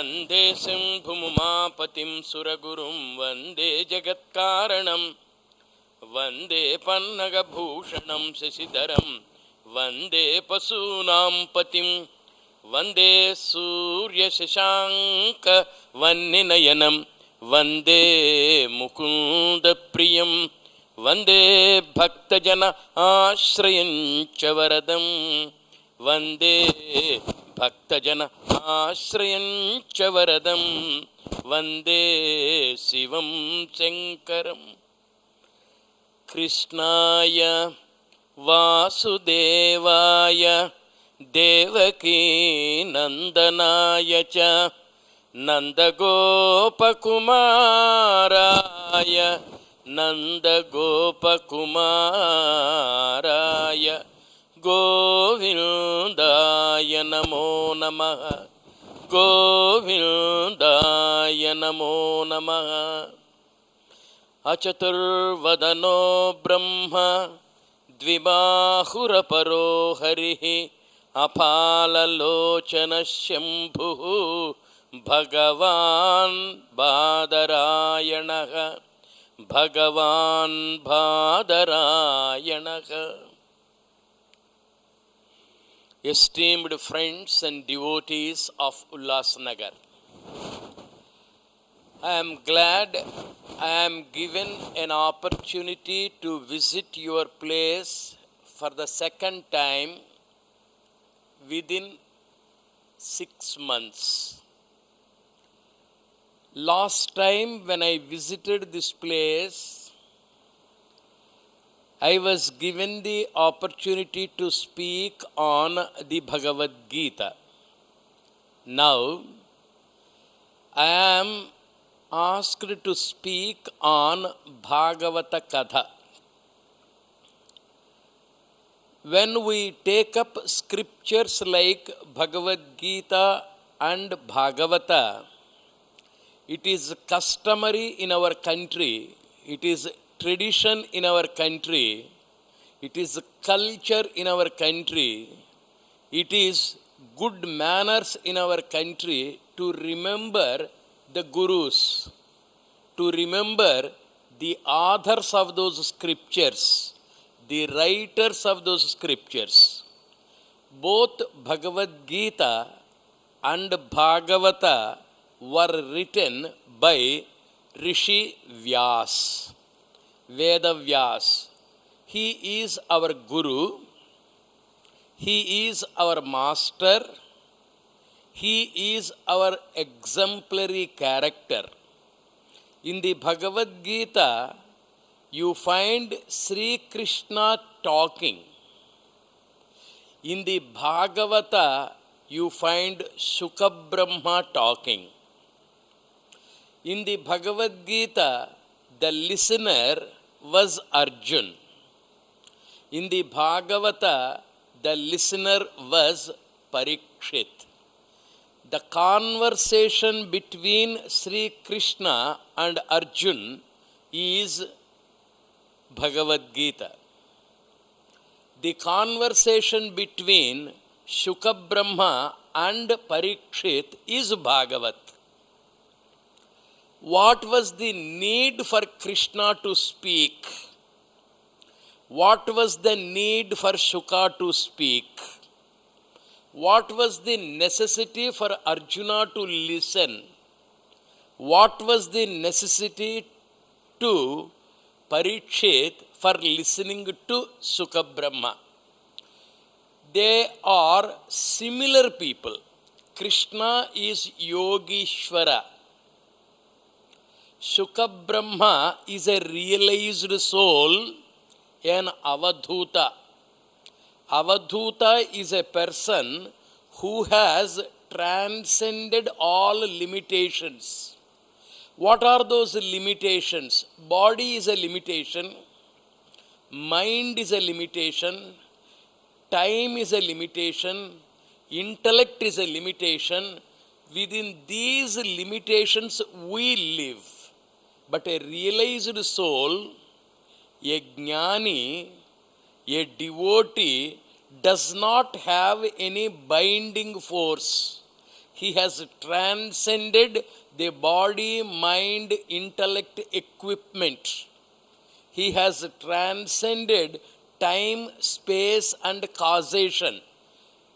वन्दे शम्भुमुमापतिं सुरगुरुं वन्दे जगत्कारणं वन्दे पन्नगभूषणं शशिधरं वन्दे पशूनां पतिं वन्दे सूर्यशशाङ्कवन्निनयनं वन्दे मुकुन्दप्रियं वन्दे भक्तजन आश्रयं च वरदं वन्दे भक्तजन आश्रयं च वरदं वन्दे शिवं शङ्करं कृष्णाय वासुदेवाय देवकी नन्दनाय च नन्दगोपकुमाराय नन्दगोपकुमाराय गोविन्दाय नमो नमः गोविन्दाय नमो नमः। अचतुर्वदनो ब्रह्म द्विबाहुरपरो हरिः अपाललोचनः शम्भुः भगवान् बादरायणः भगवान् बादरायणः। Esteemed friends and devotees of Ulhasnagar, I am glad I am given an opportunity to visit your place for the second time within 6 months. Last time when I visited this place, I was given the opportunity to speak on the Bhagavad Gita. Now, I am asked to speak on Bhagavata Katha. When we take up scriptures like Bhagavad Gita and Bhagavata, it is customary in our country, it is tradition in our country, it is culture in our country, it is good manners in our country to remember the gurus, to remember the authors of those scriptures, the writers of those scriptures. Both Bhagavad Gita and Bhagavata were written by Rishi Vyas, Veda Vyas. He is our guru, he is our master, he is our exemplary character. In the Bhagavad Gita, you find Sri Krishna talking. In the Bhagavata, you find Shukabrahma talking. In the Bhagavad Gita, the listener was Arjun. In the Bhagavata, the listener was Parikshit. The conversation between Sri Krishna and Arjun is Bhagavad Gita. The conversation between Shukabrahma and Parikshit is Bhagavat. What was the need for Krishna to speak? What was the need for Shuka to speak? What was the necessity for Arjuna to listen? What was the necessity to Parikshit for listening to Shukabrahma? They are similar people. Krishna is Yogishvara. Shukabrahma is a realized soul, an avadhuta. Avadhuta is a person who has transcended all limitations. What are those limitations? Body is a limitation, mind is a limitation, time is a limitation, intellect is a limitation. Within these limitations we live. But a realized soul, a jnani, a devotee does not have any binding force. He has transcended the body, mind, intellect equipment. He has transcended time, space, and causation.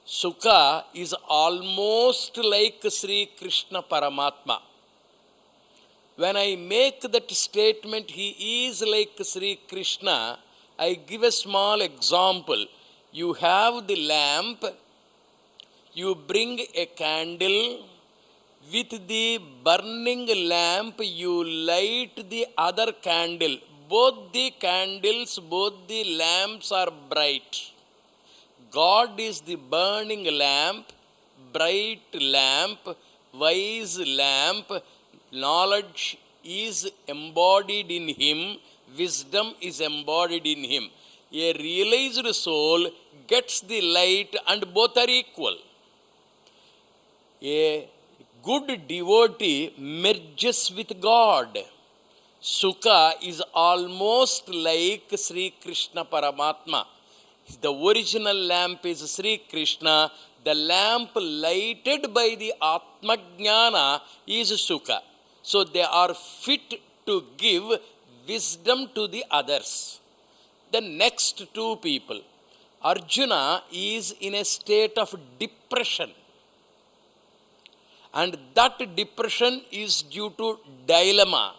Sukha is almost like Sri Krishna Paramatma. When I make that statement, he is like Sri Krishna, I give a small example. You have the lamp, you bring a candle, with the burning lamp you light the other candle. Both the candles, both the lamps are bright. God is the burning lamp, bright lamp, wise lamp. Knowledge is embodied in him, wisdom is embodied in him. A realized soul gets the light and both are equal. A good devotee merges with God. Sukha is almost like Sri Krishna Paramatma. The original lamp is Sri Krishna. The lamp lighted by the Atma Jnana is Sukha. So they are fit to give wisdom to the others. The next two people. Arjuna is in a state of depression. And that depression is due to dilemma.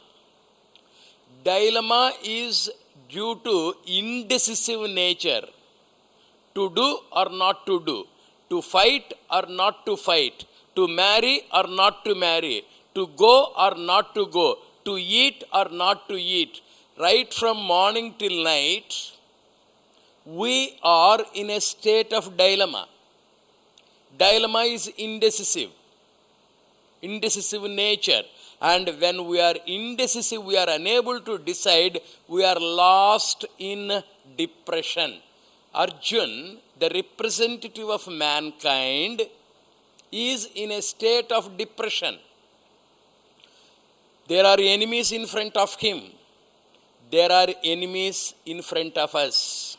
Dilemma is due to indecisive nature. To do or not to do. To fight or not to fight. To marry or not to marry. To go or not to go. To eat or not to eat. Right from morning till night, we are in a state of dilemma. Dilemma is indecisive nature. And when we are indecisive, we are unable to decide, we are lost in depression. Arjun, the representative of mankind, is in a state of depression. There are enemies in front of him. There are enemies in front of us.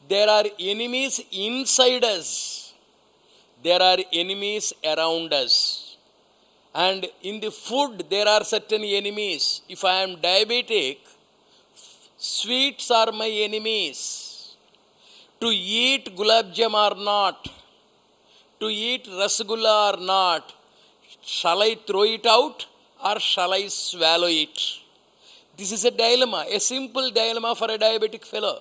There are enemies inside us. There are enemies around us. And in the food, there are certain enemies. If I am diabetic, sweets are my enemies. To eat gulab jam or not, to eat rasgulla or not, shall I throw it out or shall I swallow it? This is a dilemma, a simple dilemma for a diabetic fellow.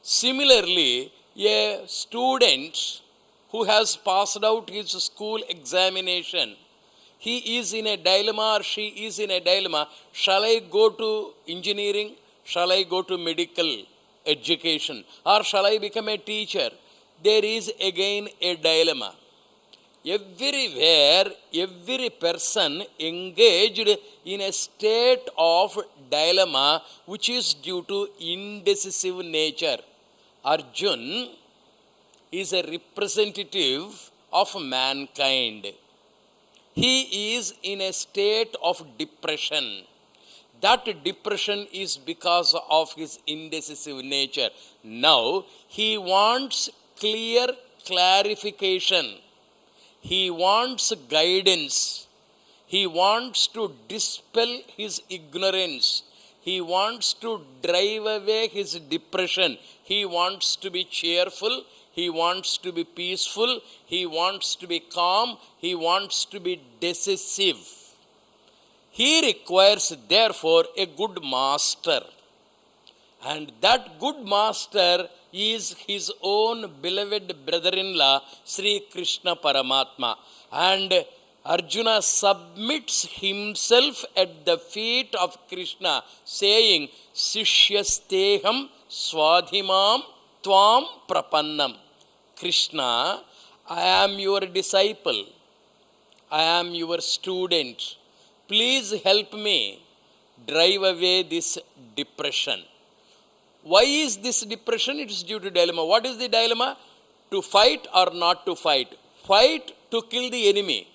Similarly, a student who has passed out his school examination, he is in a dilemma or she is in a dilemma. Shall I go to engineering? Shall I go to medical education? Or shall I become a teacher? There is again a dilemma. Everywhere, every person engaged in a state of dilemma which is due to indecisive nature. Arjun is a representative of mankind. He is in a state of depression. That depression is because of his indecisive nature. Now, he wants clear clarification. He wants guidance. He wants to dispel his ignorance. He wants to drive away his depression. He wants to be cheerful. He wants to be peaceful. He wants to be calm. He wants to be decisive. He requires, therefore, a good master. And that good master is his own beloved brother-in-law, Sri Krishna Paramatma. And Arjuna submits himself at the feet of Krishna, saying, Sishyasteham swadhimam tvam prapannam. Krishna, I am your disciple. I am your student. Please help me drive away this depression. Why is this depression? It is due to dilemma. What is the dilemma? To fight or not to fight? Fight to kill the enemy.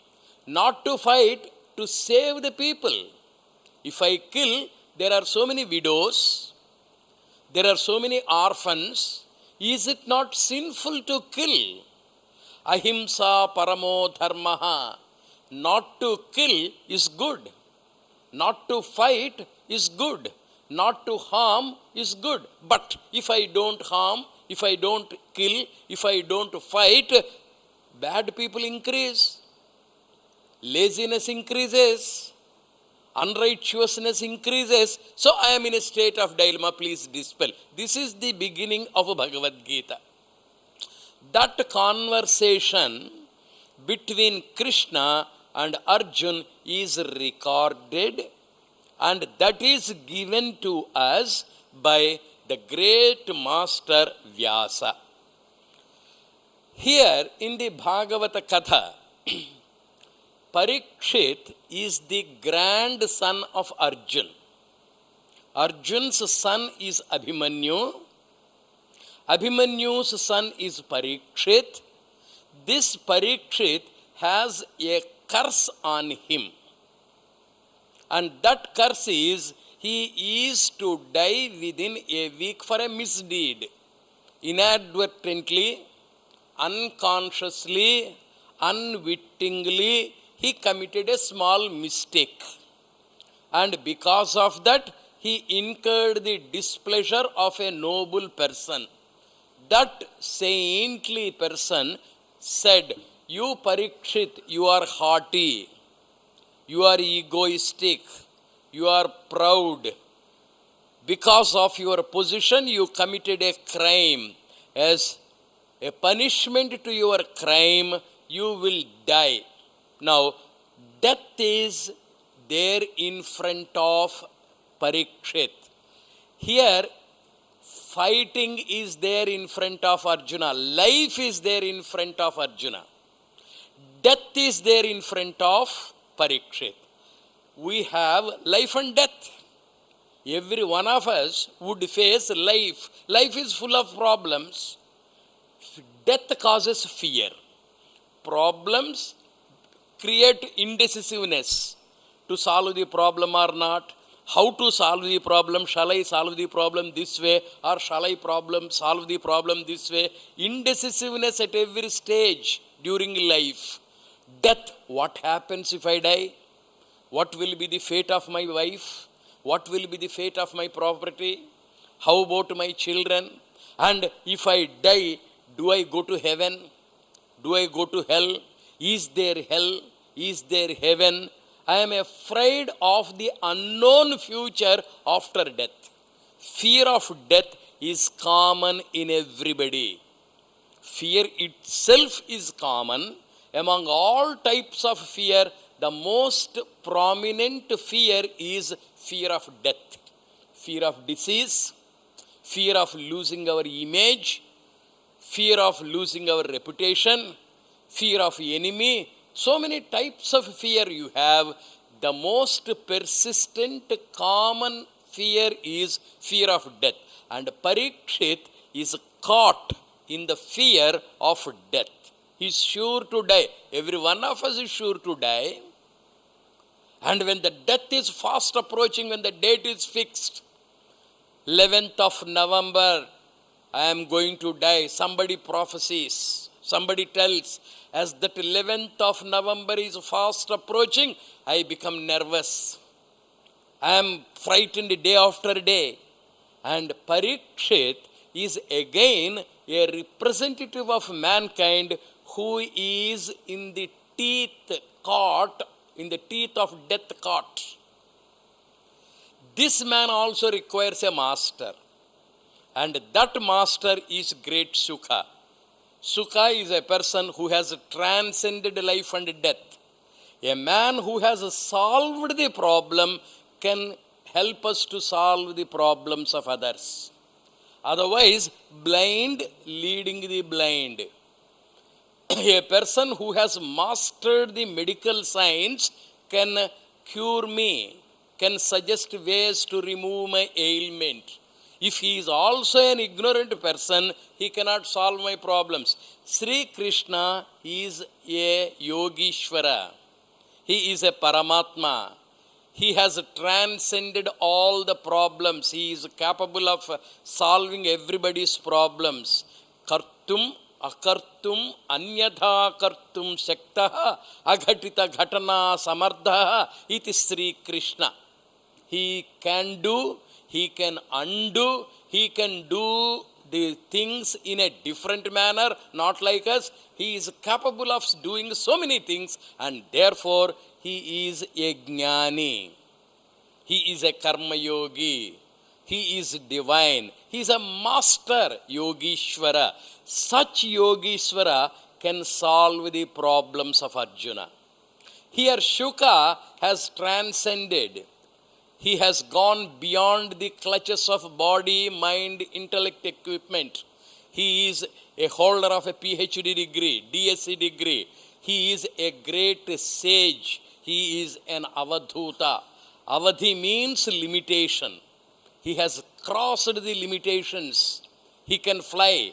Not to fight to save the people. If I kill, there are so many widows. There are so many orphans. Is it not sinful to kill? Ahimsa paramo dharmaha. Not to kill is good. Not to fight is good. Not to harm is good. But if I don't harm, if I don't kill, if I don't fight, bad people increase. Laziness increases. Unrighteousness increases. So I am in a state of dilemma. Please dispel. This is the beginning of Bhagavad Gita. That conversation between Krishna and Arjun is recorded, and that is given to us by the great master Vyasa. Here in the Bhagavata Katha, Parikshit is the grandson of Arjun. Arjun's son is Abhimanyu. Abhimanyu's son is Parikshit. This Parikshit has a curse on him. And that curse is, he is to die within a week for a misdeed. Inadvertently, unconsciously, unwittingly, he committed a small mistake. And because of that, he incurred the displeasure of a noble person. That saintly person said, "You Parikshit, you are haughty, you are egoistic, you are proud. Because of your position, you committed a crime. As a punishment to your crime, you will die." Now, death is there in front of Parikshit. Here, fighting is there in front of Arjuna. Life is there in front of Arjuna. Death is there in front of Parikshit. We have life and death. Every one of us would face life. Life is full of problems. Death causes fear. Problems create indecisiveness to solve the problem or not. How to solve the problem? Shall I solve the problem this way, or shall I solve the problem this way? Indecisiveness at every stage during life. Death, what happens if I die? What will be the fate of my wife? What will be the fate of my property? How about my children? And if I die, do I go to heaven? Do I go to hell? Is there hell? Is there heaven? I am afraid of the unknown future after death. Fear of death is common in everybody. Fear itself is common. Among all types of fear, the most prominent fear is fear of death. Fear of disease, fear of losing our image, fear of losing our reputation, fear of enemy. So many types of fear you have. The most persistent common fear is fear of death. And Parikshit is caught in the fear of death. He is sure to die. Every one of us is sure to die. And when the death is fast approaching, when the date is fixed, 11th of November, I am going to die. Somebody prophesies. Somebody tells. As that 11th of November is fast approaching, I become nervous. I am frightened day after day. And Parikshit is again a representative of mankind who is in the teeth of death caught. This man also requires a master. And that master is great Sukha. Sukha is a person who has transcended life and death. A man who has solved the problem can help us to solve the problems of others. Otherwise, blind leading the blind. A person who has mastered the medical science can cure me, can suggest ways to remove my ailment. If he is also an ignorant person, he cannot solve my problems. Sri Krishna is a Yogishvara. He is a Paramatma. He has transcended all the problems. He is capable of solving everybody's problems. Kartum अकर्तुम अन्यथा कर्तुम शक्तः अघटित घटना समर्थः इति Shri Krishna. He can do, he can undo, he can do the things in a different manner, not like us. He is capable of doing so many things, and therefore he is a jnani. He is a karma yogi. He is divine. He is a master yogishwara. Such yogishwara can solve the problems of Arjuna. Here Shuka has transcended. He has gone beyond the clutches of body, mind, intellect equipment. He is a holder of a PhD degree, DSc degree. He is a great sage. He is an avadhuta. Avadhi means limitation. He has crossed the limitations. He can fly.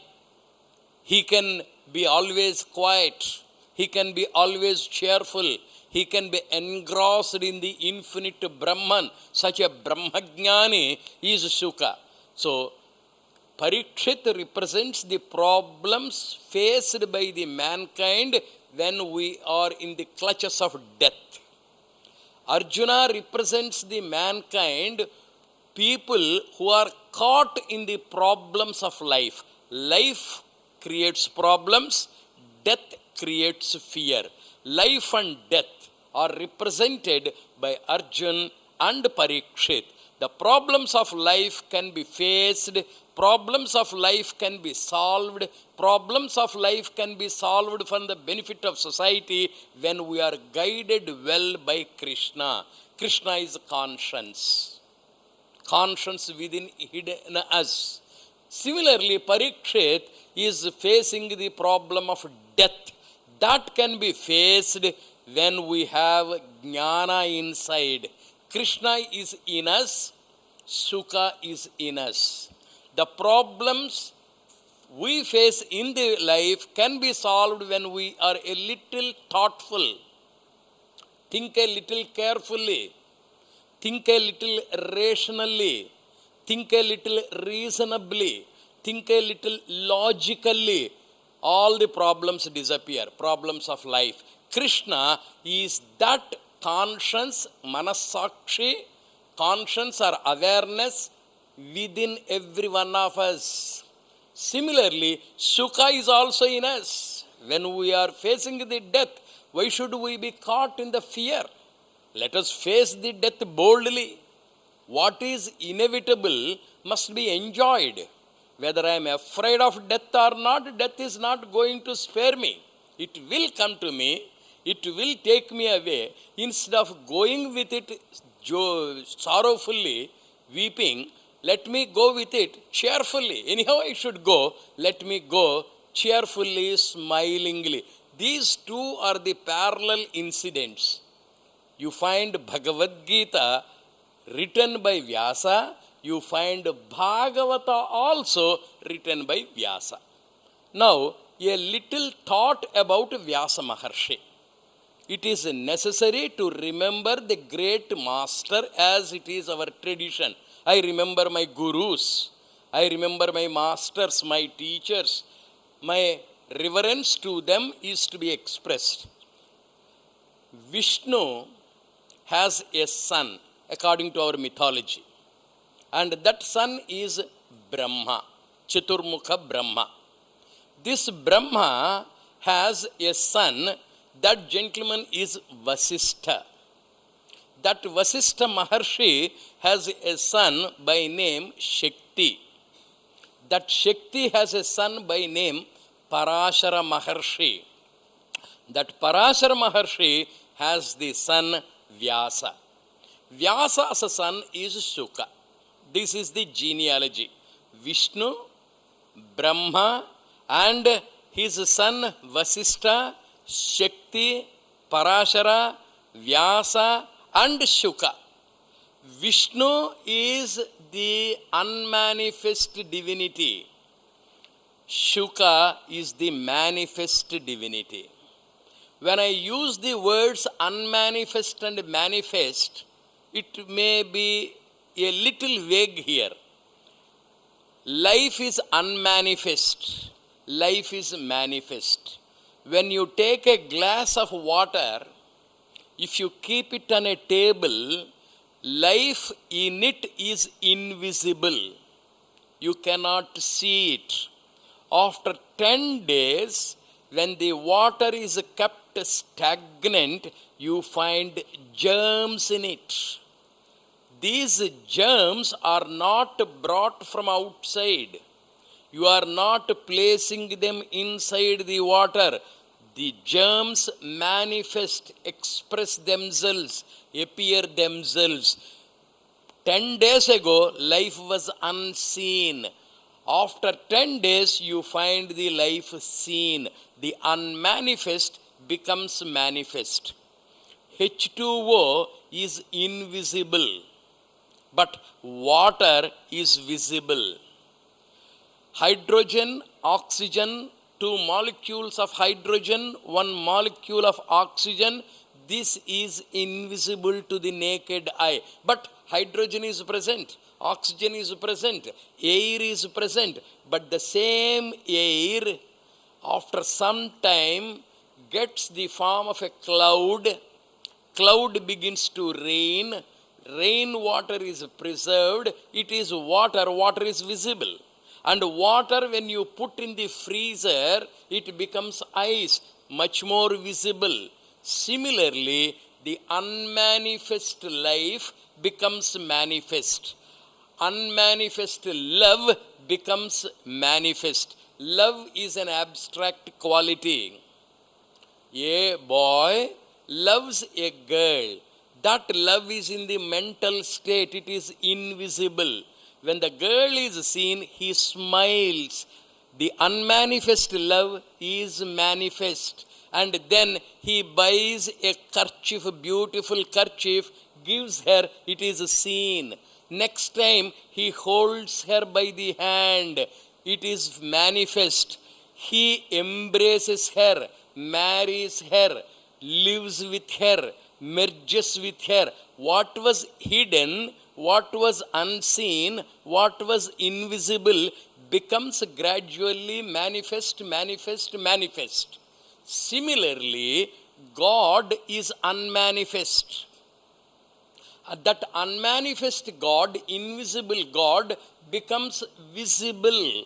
He can be always quiet. He can be always cheerful. He can be engrossed in the infinite Brahman. Such a Brahmajnani is Shuka. So, Parikshit represents the problems faced by the mankind when we are in the clutches of death. Arjuna represents the mankind, people who are caught in the problems of life. Life creates problems, death creates fear. Life and death are represented by Arjun and Parikshit. The problems of life can be faced, problems of life can be solved, problems of life can be solved for the benefit of society when we are guided well by Krishna. Krishna is conscience. Conscience within hidden us. Similarly, Parikshit is facing the problem of death. That can be faced when we have jnana inside. Krishna is in us, Sukha is in us. The problems we face in the life can be solved when we are a little thoughtful, think a little carefully, think a little rationally, think a little reasonably, think a little logically. All the problems disappear, problems of life. Krishna is that conscience, manasakshi, conscience or awareness within every one of us. Similarly, Sukha is also in us. When we are facing the death, why should we be caught in the fear? Let us face the death boldly. What is inevitable must be enjoyed. Whether I am afraid of death or not, death is not going to spare me. It will come to me. It will take me away. Instead of going with it sorrowfully, weeping, let me go with it cheerfully. Anyhow I should go. Let me go cheerfully, smilingly. These two are the parallel incidents. You find Bhagavad Gita written by Vyasa. You find Bhagavata also written by Vyasa. Now, a little thought about Vyasa Maharshi. It is necessary to remember the great master as it is our tradition. I remember my gurus. I remember my masters, my teachers. My reverence to them is to be expressed. Vishnu has a son according to our mythology. And that son is Brahma, Chaturmukha Brahma. This Brahma has a son. That gentleman is Vasistha. That Vasistha Maharshi has a son by name Shakti. That Shakti has a son by name Parashara Maharshi. That Parashara Maharshi has the son Vyasa. Vyasa as a son is Shuka. This is the genealogy. Vishnu, Brahma, and his son Vasistha, Shakti, Parashara, Vyasa, and Shuka. Vishnu is the unmanifest divinity. Shuka is the manifest divinity. When I use the words unmanifest and manifest, it may be a little vague here. Life is unmanifest. life is manifest. When you take a glass of water, if you keep it on a table, life in it is invisible. You cannot see it. After 10 days, when the water is kept stagnant, you find germs in it. These germs are not brought from outside. You are not placing them inside the water. The germs manifest, express themselves, appear themselves. 10 days ago, life was unseen. After 10 days, you find the life seen. The unmanifest becomes manifest. H2O is invisible, but water is visible. Hydrogen, oxygen, 2 molecules of hydrogen, 1 molecule of oxygen. This is invisible to the naked eye. But hydrogen is present, oxygen is present, air is present. But the same air, after some time, gets the form of a cloud. Cloud begins to rain. Rainwater is preserved. It is water. Water is visible. And water, when you put in the freezer, it becomes ice, much more visible. Similarly, the unmanifest life becomes manifest. Unmanifest love becomes manifest. Love is an abstract quality. A boy loves a girl. That love is in the mental state. It is invisible. When the girl is seen, he smiles. The unmanifest love is manifest. And then he buys a kerchief, a beautiful kerchief, gives her, it is seen. Next time, he holds her by the hand. It is manifest. He embraces her, marries her, lives with her, merges with her. What was hidden, what was unseen, what was invisible becomes gradually manifest, manifest, manifest. Similarly, God is unmanifest. That unmanifest God, invisible God, becomes visible.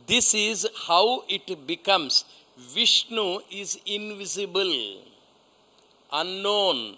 This is how it becomes. Vishnu is invisible, unknown,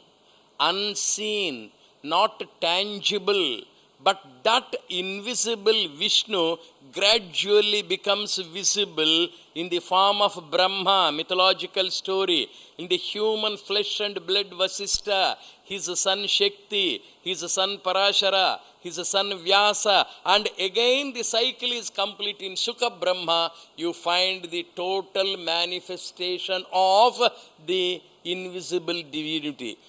unseen, not tangible. But that invisible Vishnu gradually becomes visible in the form of Brahma, mythological story, in the human flesh and blood Vasistha, his son Shakti, his son Parashara, his son Vyasa, and again the cycle is complete in Shuka Brahma. You find the total manifestation of the invisible divinity.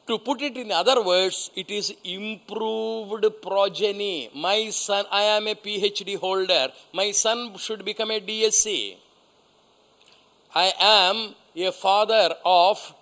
To put it in other words, it is improved progeny. My son, I am a PhD holder. My son should become a DSc. I am a father of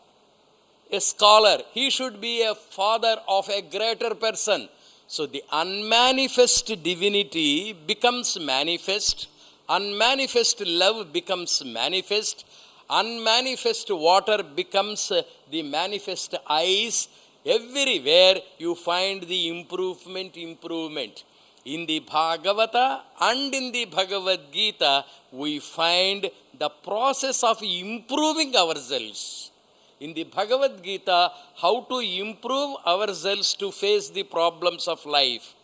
a scholar. He should be a father of a greater person. So the unmanifest divinity becomes manifest. Unmanifest love becomes manifest. Unmanifest water becomes the manifest ice. Everywhere you find the improvement. In the Bhagavata and in the Bhagavad Gita, we find the process of improving ourselves. In the Bhagavad Gita, how to improve ourselves to face the problems of life.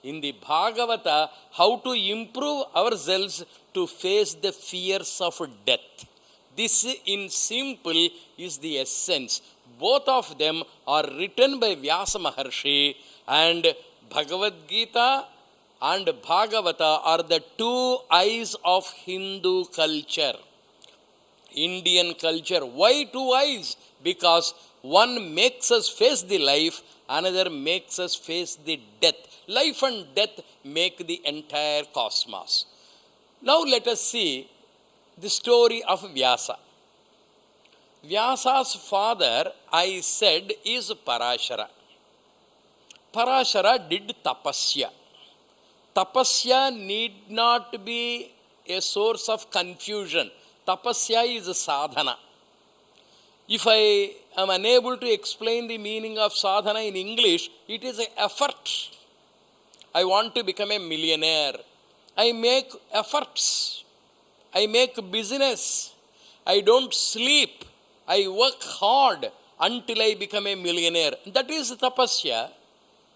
In the Bhagavata, how to improve ourselves to face the fears of death. This in simple is the essence. Both of them are written by Vyasa Maharshi, and Bhagavad Gita and Bhagavata are the two eyes of Hindu culture, Indian culture. Why two eyes? Because one makes us face the life, another makes us face the death. Life and death make the entire cosmos. Now let us see the story of Vyasa. Vyasa's father, I said, is Parashara. Parashara did tapasya. Tapasya need not be a source of confusion. Tapasya is sadhana. If I am unable to explain the meaning of sadhana in English, it is an effort. I want to become a millionaire. I make efforts. I make business. I don't sleep. I work hard until I become a millionaire. That is tapasya.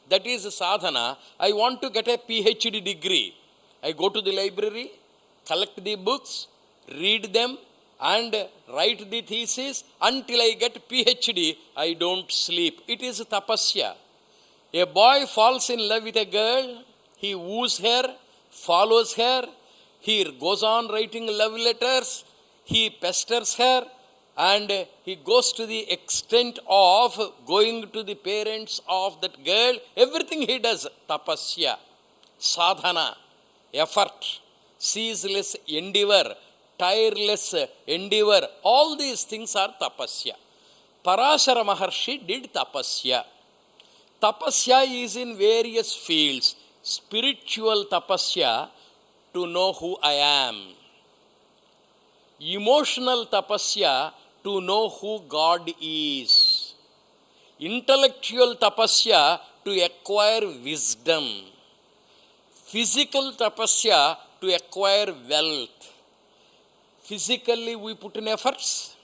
That is sadhana. I want to get a PhD degree. I go to the library, collect the books, read them, and write the thesis until I get PhD. I don't sleep. It is tapasya. A boy falls in love with a girl. He woos her, follows her. He goes on writing love letters. He pesters her. And he goes to the extent of going to the parents of that girl. Everything he does, tapasya, sadhana, effort, ceaseless endeavor, tireless endeavor. All these things are tapasya. Parashara Maharshi did tapasya. Tapasya is in various fields. Spiritual tapasya, to know who I am. Emotional tapasya, to know who God is. Intellectual tapasya, to acquire wisdom. Physical tapasya, to acquire wealth. Physically we put in efforts.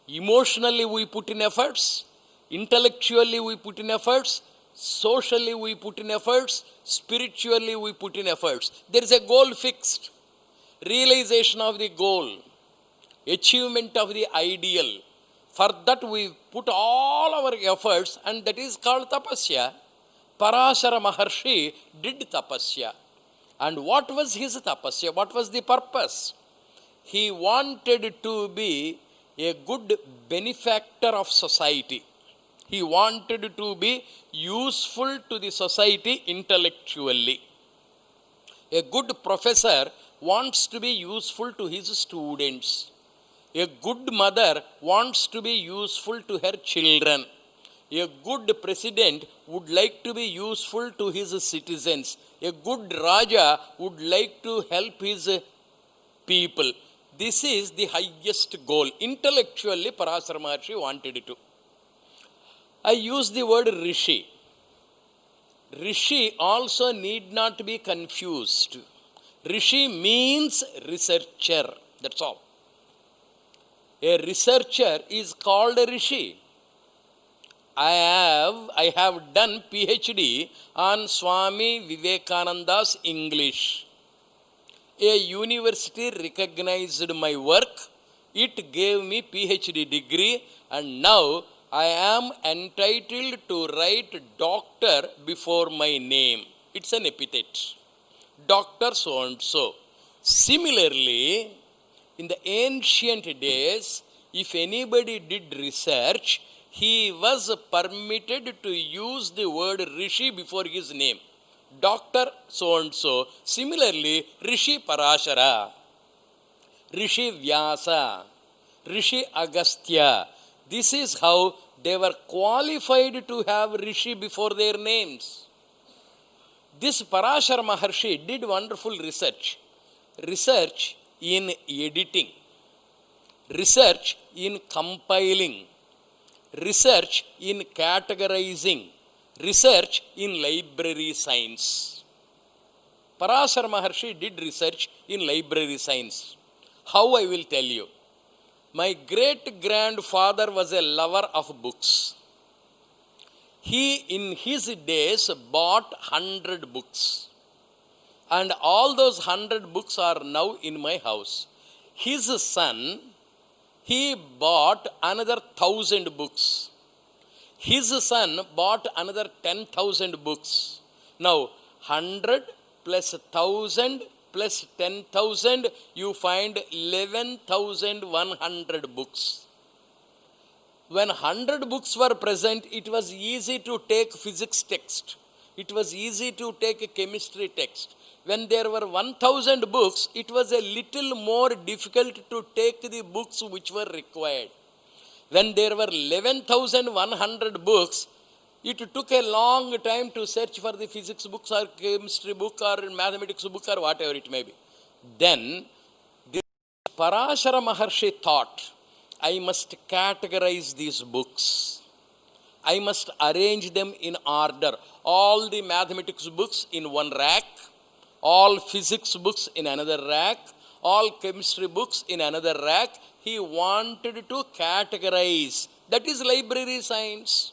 Emotionally we put in efforts. Intellectually we put in efforts. Socially we put in efforts. Spiritually we put in efforts. There is a goal fixed. Realization of the goal. Achievement of the ideal. For that we put all our efforts, and that is called tapasya. Parashara Maharshi did tapasya. And what was his tapasya? What was the purpose? He wanted to be a good benefactor of society. He wanted to be useful to the society intellectually. A good professor wants to be useful to his students. A good mother wants to be useful to her children. A good president would like to be useful to his citizens. A good Raja would like to help his people. This is the highest goal. Intellectually, Parashara Maharshi wanted to. I use the word Rishi. Rishi also need not be confused. Rishi means researcher. That's all. A researcher is called a Rishi. I have done PhD on Swami Vivekananda's English. A university recognized my work. It gave me PhD degree, and now I am entitled to write doctor before my name. It's an epithet. Doctor so and so. Similarly, in the ancient days, if anybody did research, he was permitted to use the word Rishi before his name. Doctor so and so. Similarly, Rishi Parashara, Rishi Vyasa, Rishi Agastya. This is how they were qualified to have Rishi before their names. This Parashara Maharshi did wonderful research. Research in editing, research in compiling, research in categorizing, research in library science. Parashara Maharshi did research in library science. How I will tell you. My great-grandfather was a lover of books. He, in his days, bought 100 books. And all those 100 books are now in my house. His son, he bought another 1,000 books. His son bought another 10,000 books. Now, 100 plus 1,000 plus 10,000, you find 11,100 books. When 100 books were present, it was easy to take physics text. It was easy to take a chemistry text. When there were 1,000 books, it was a little more difficult to take the books which were required. When there were 11,100 books, it took a long time to search for the physics books or chemistry book or mathematics book or whatever it may be. Then Parashara Maharshi thought, I must categorize these books. I must arrange them in order. All the mathematics books in one rack, all physics books in another rack, all chemistry books in another rack. He wanted to categorize. That is library science.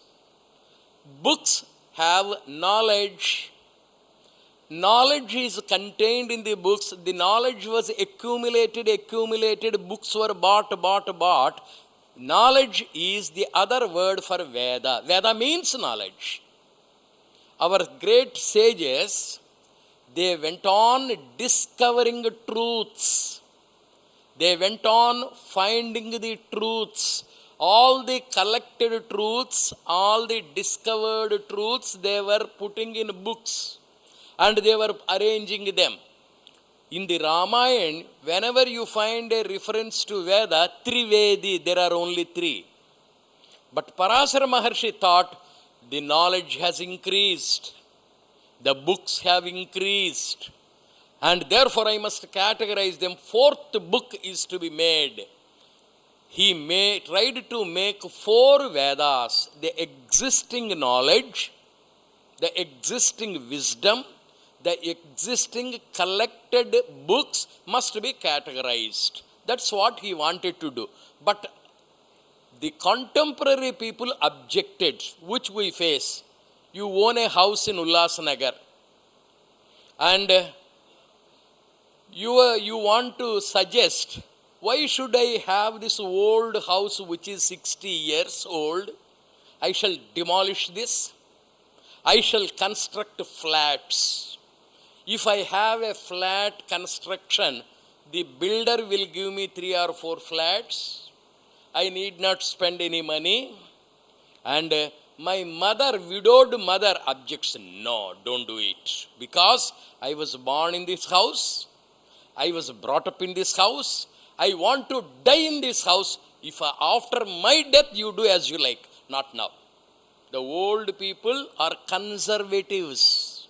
Books have knowledge. Knowledge is contained in the books. The knowledge was accumulated. Books were bought. Knowledge is the other word for Veda. Veda means knowledge. Our great sages, they went on discovering truths. They went on finding the truths. All the collected truths, all the discovered truths, they were putting in books and they were arranging them. In the Ramayana, whenever you find a reference to Veda, Trivedi, there are only three. But Parashara Maharshi thought the knowledge has increased, the books have increased, and therefore I must categorize them. Fourth book is to be made. He tried to make 4 Vedas, the existing knowledge, the existing wisdom, the existing collected books must be categorized. That's what he wanted to do. But the contemporary people objected, which we face. You own a house in Ulhasnagar and you want to suggest, why should I have this old house which is 60 years old? I shall demolish this. I shall construct flats. If I have a flat construction, the builder will give me 3 or 4 flats. I need not spend any money. And my mother, widowed mother, objects, no, don't do it. Because I was born in this house. I was brought up in this house. I want to die in this house. If after my death you do as you like, not now. The old people are conservatives.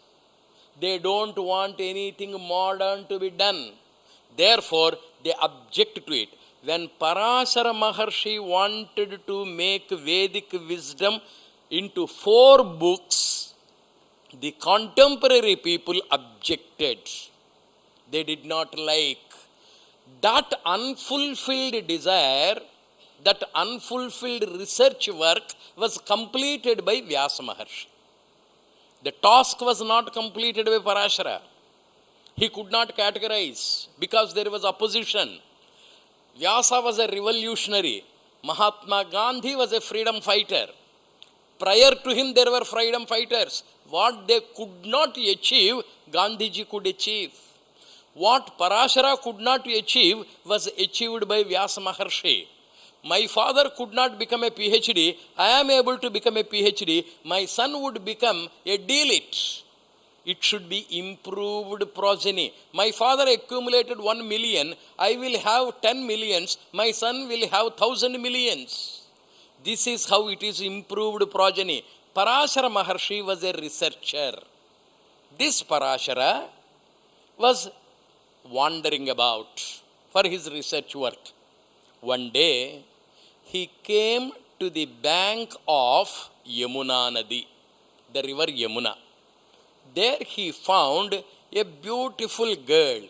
They don't want anything modern to be done. Therefore, they object to it. When Parashara Maharshi wanted to make Vedic wisdom into 4 books, the contemporary people objected. They did not like. That unfulfilled desire, that unfulfilled research work was completed by Vyasa Maharshi. The task was not completed by Parashara. He could not categorize because there was opposition. Vyasa was a revolutionary. Mahatma Gandhi was a freedom fighter. Prior to him, there were freedom fighters. What they could not achieve, Gandhiji could achieve. What Parashara could not achieve was achieved by Vyasa Maharshi. My father could not become a PhD. I am able to become a PhD. My son would become a D.Litt. It should be improved progeny. My father accumulated 1 million. I will have 10 millions. My son will have 1,000 millions. This is how it is improved progeny. Parashara Maharshi was a researcher. This Parashara was wandering about for his research work. One day, he came to the bank of Yamuna Nadi, the river Yamuna. There he found a beautiful girl.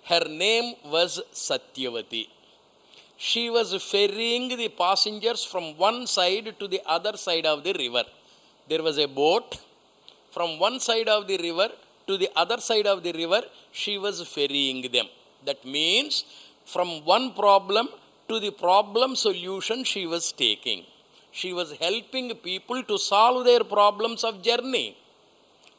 Her name was Satyavati. She was ferrying the passengers from one side to the other side of the river. There was a boat. From one side of the river to the other side of the river, she was ferrying them. That means from one problem to the problem solution she was taking. She was helping people to solve their problems of journey.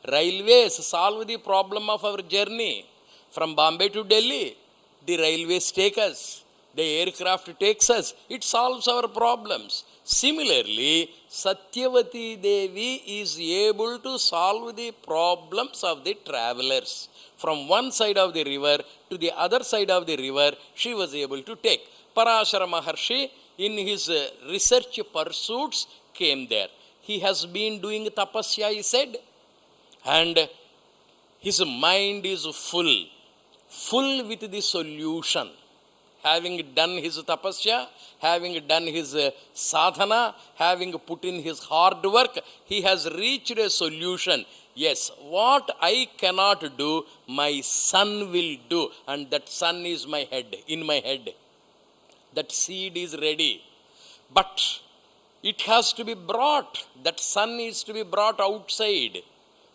Railways solve the problem of our journey. From Bombay to Delhi, the railways take us. The aircraft takes us. It solves our problems. Similarly, Satyavati Devi is able to solve the problems of the travelers. From one side of the river to the other side of the river, she was able to take. Parashara Maharshi, in his research pursuits, came there. He has been doing tapasya, he said, and his mind is full with the solution. having done his tapasya, having done his sadhana, having put in his hard work, he has reached a solution. Yes, what I cannot do, my son will do. And that son is my head, in my head. That seed is ready. But it has to be brought. That son is to be brought outside.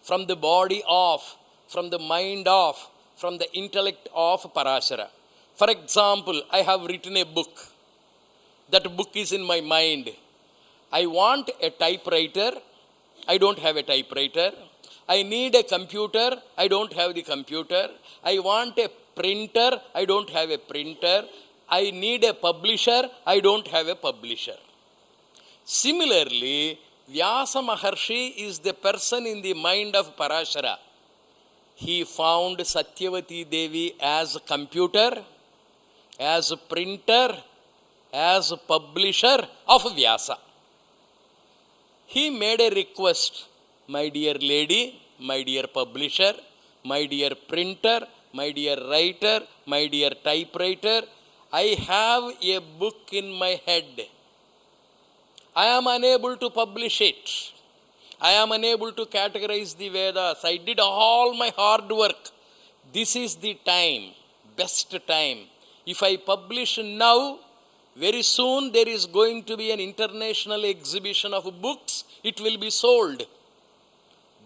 From the body of, from the mind of, from the intellect of Parashara. For example, I have written a book. That book is in my mind. I want a typewriter. I don't have a typewriter. I need a computer. I don't have the computer. I want a printer. I don't have a printer. I need a publisher. I don't have a publisher. Similarly, Vyasa Maharshi is the person in the mind of Parashara. He found Satyavati Devi as a computer, as a printer, as a publisher of Vyasa. He made a request, my dear lady, my dear publisher, my dear printer, my dear writer, my dear typewriter, I have a book in my head. I am unable to publish it. I am unable to categorize the Vedas. I did all my hard work. This is the time, best time. If I publish now, very soon there is going to be an international exhibition of books. It will be sold.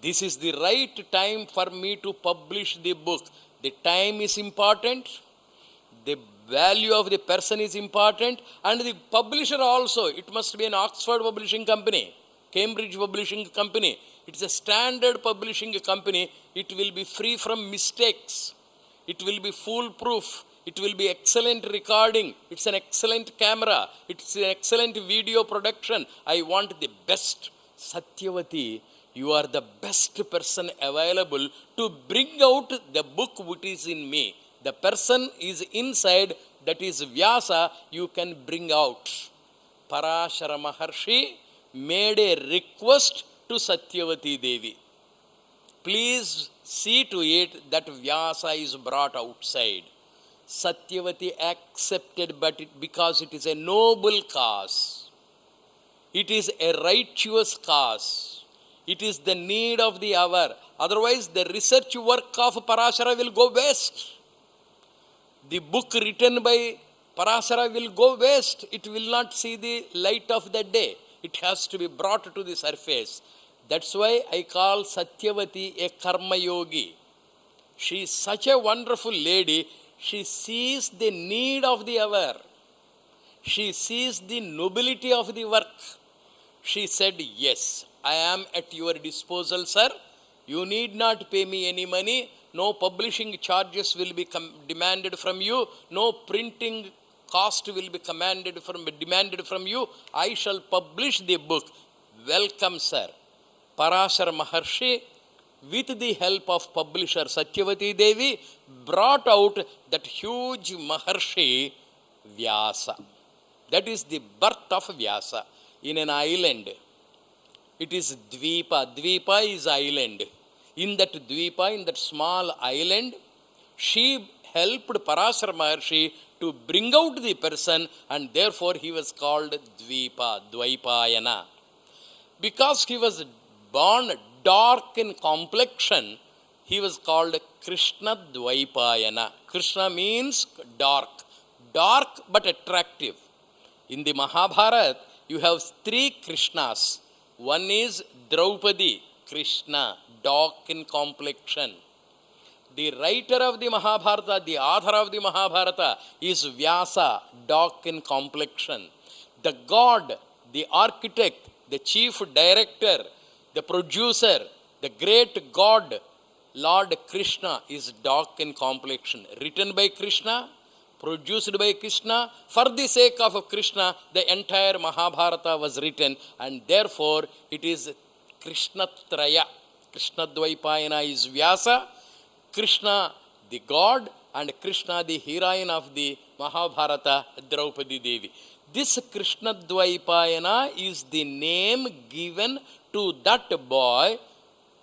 This is the right time for me to publish the book. The time is important. The value of the person is important. And the publisher also. It must be an Oxford publishing company, Cambridge publishing company. It's a standard publishing company. It will be free from mistakes. It will be foolproof. It will be excellent recording. It's an excellent camera. It's an excellent video production. I want the best. Satyavati, you are the best person available to bring out the book which is in me. The person is inside, that is Vyasa, you can bring out. Parashara Maharshi made a request to Satyavati Devi. Please see to it that Vyasa is brought outside. Satyavati accepted, but because it is a noble cause. It is a righteous cause. It is the need of the hour. Otherwise, the research work of Parashara will go waste. The book written by Parashara will go waste. It will not see the light of the day. It has to be brought to the surface. That's why I call Satyavati a karma yogi. She is such a wonderful lady. She sees the need of the hour. She sees the nobility of the work. She said, yes, I am at your disposal, sir. You need not pay me any money. No publishing charges will be demanded from you. No printing cost will be demanded from you. I shall publish the book. Welcome, sir. Parashara Maharshi, with the help of publisher Satyavati Devi, brought out that huge Maharshi, Vyasa. That is the birth of Vyasa in an island. It is Dvipa. Dvipa is island. In that Dvipa, in that small island, she helped Parashara Maharshi to bring out the person, and therefore he was called Dvipa, Dvaipayana. Because he was born dark in complexion, he was called Krishna Dvaipayana. Krishna means dark. Dark but attractive. In the Mahabharata, you have three Krishnas. One is Draupadi, Krishna, dark in complexion. The writer of the Mahabharata, the author of the Mahabharata is Vyasa, dark in complexion. The god, the architect, the chief director, the producer, the great god, Lord Krishna is dark in complexion. Written by Krishna, produced by Krishna. For the sake of Krishna, the entire Mahabharata was written, and therefore it is Krishnatraya. Krishna Dvaipayana is Vyasa, Krishna the god, and Krishna the heroine of the Mahabharata, Draupadi Devi. This Krishna Dvaipayana is the name given to that boy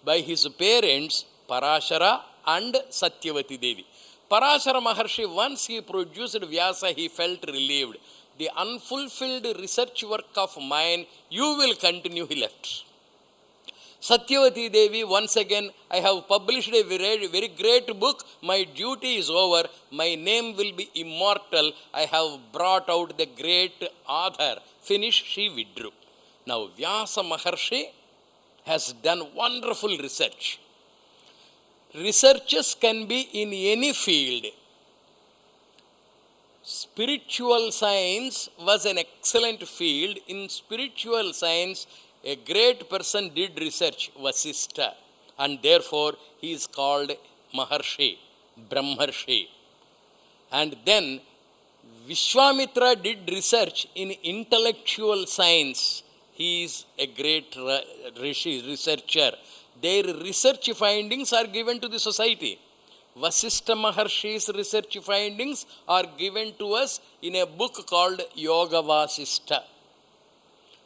by his parents, Parashara and Satyavati Devi. Parashara Maharshi, once he produced Vyasa, he felt relieved. The unfulfilled research work of mine, you will continue, he left. Satyavati Devi, once again, I have published a very great book. My duty is over. My name will be immortal. I have brought out the great author. Finish, she withdrew. Now, Vyasa Maharshi has done wonderful research. Researches can be in any field. Spiritual science was an excellent field. In spiritual science, a great person did research, Vasistha, and therefore he is called Maharshi, Brahmarshi. And then Vishwamitra did research in intellectual science. He is a great researcher. Their research findings are given to the society. Vasistha Maharshi's research findings are given to us in a book called Yoga Vasistha.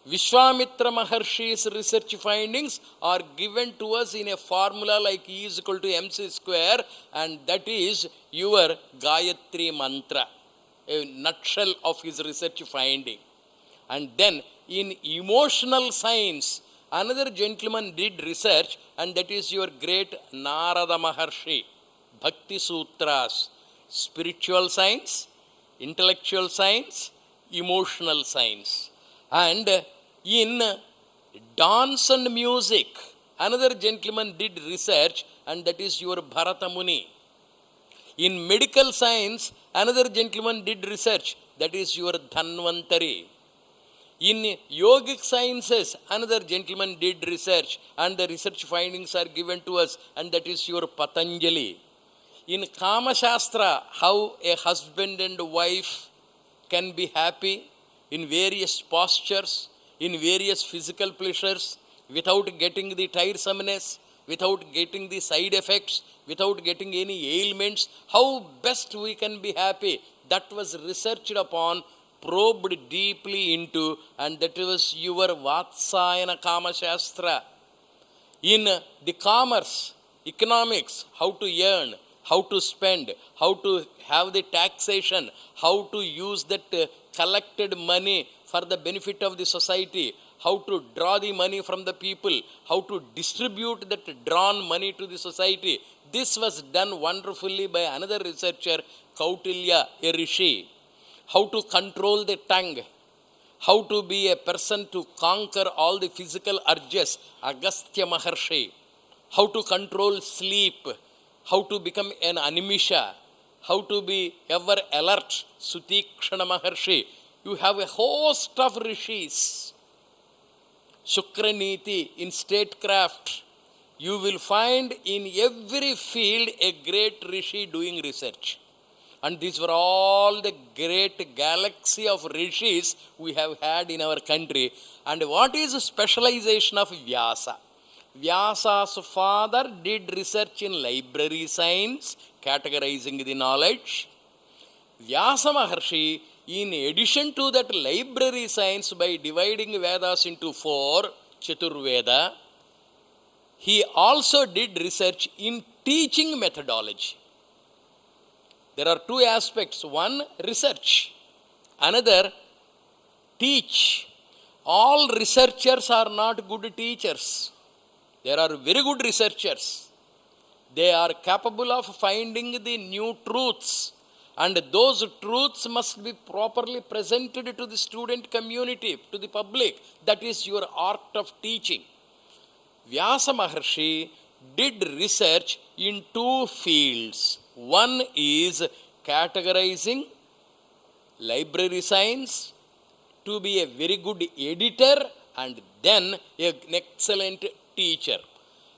Vishwamitra Maharshi's research findings are given to us in a formula like E is equal to MC square, and that is your Gayatri Mantra, a nutshell of his research finding. And then in emotional science, another gentleman did research, and that is your great Narada Maharshi, Bhakti Sutras, spiritual science, intellectual science, emotional science. And in dance and music, another gentleman did research, and that is your Bharata Muni. In medical science, another gentleman did research, that is your Dhanvantari. In yogic sciences, another gentleman did research, and the research findings are given to us, and that is your Patanjali. In Kama Shastra, how a husband and wife can be happy in various postures, in various physical pleasures, without getting the tiresomeness, without getting the side effects, without getting any ailments, how best we can be happy. That was researched upon, probed deeply into, and that was your Vatsayana Kama Shastra. In the commerce, economics, how to earn, how to spend, how to have the taxation, how to use that collected money for the benefit of the society, how to draw the money from the people, how to distribute that drawn money to the society. This was done wonderfully by another researcher, Kautilya, a rishi. How to control the tongue, how to be a person to conquer all the physical urges, Agastya Maharshi. How to control sleep, how to become an animisha, how to be ever alert, Sutikshana Maharshi. You have a host of rishis. Shukraniti in statecraft. You will find in every field a great rishi doing research. And these were all the great galaxy of rishis we have had in our country. And what is the specialization of Vyasa? Vyasa's father did research in library science, categorizing the knowledge. Vyasa Maharshi, in addition to that library science, by dividing Vedas into 4, Chaturveda, he also did research in teaching methodology. There are two aspects. One, research. Another, teach. All researchers are not good teachers. There are very good researchers. They are capable of finding the new truths. And those truths must be properly presented to the student community, to the public. That is your art of teaching. Vyasa Maharshi did research in 2 fields. One is categorizing, library science, to be a very good editor, and then an excellent teacher.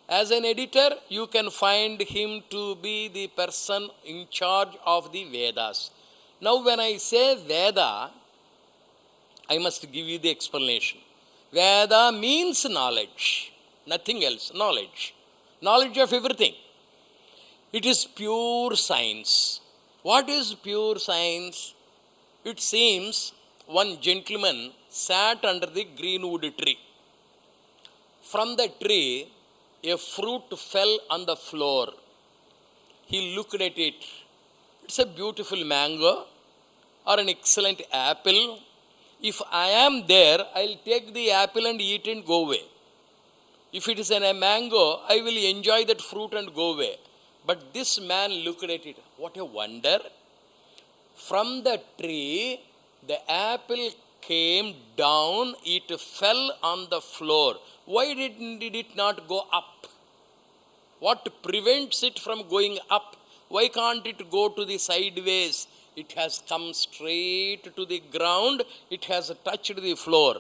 As an editor, you can find him to be the person in charge of the Vedas. Now, when I say Veda, I must give you the explanation. Veda means knowledge, nothing else, knowledge. Knowledge of everything. It is pure science. What is pure science? It seems one gentleman sat under the greenwood tree. From the tree, a fruit fell on the floor. He looked at it it's a beautiful mango or an excellent apple. If I am there, I'll take the apple and eat and go away. If it is a mango, I will enjoy that fruit and go away. But this man looked at it. What a wonder. From the tree, the apple came down, it fell on the floor. Why did it not go up? What prevents it from going up? Why can't it go to the sideways? It has come straight to the ground. It has touched the floor.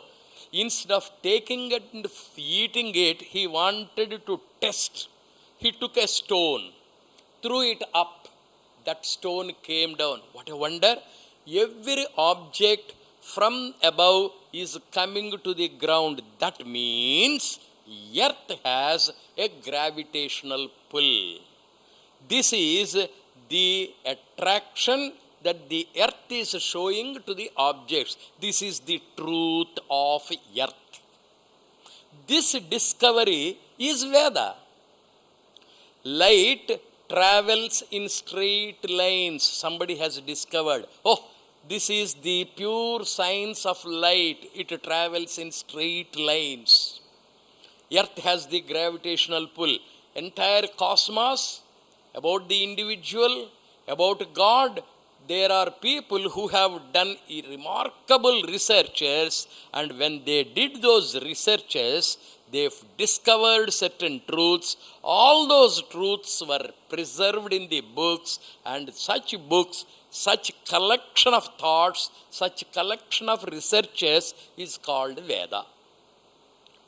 Instead of taking it and eating it, he wanted to test. He took a stone, threw it up. That stone came down. What a wonder. Every object from above is coming to the ground. That means earth has a gravitational pull. This is the attraction that the earth is showing to the objects. This is the truth of earth. This discovery is Veda. Light travels in straight lines. Somebody has discovered, oh, this is the pure science of light. It travels in straight lines. Earth has the gravitational pull. Entire cosmos, about the individual, about God, there are people who have done remarkable researches, and when they did those researches, they've discovered certain truths. All those truths were preserved in the books, and such books, such collection of thoughts, such collection of researches is called Veda.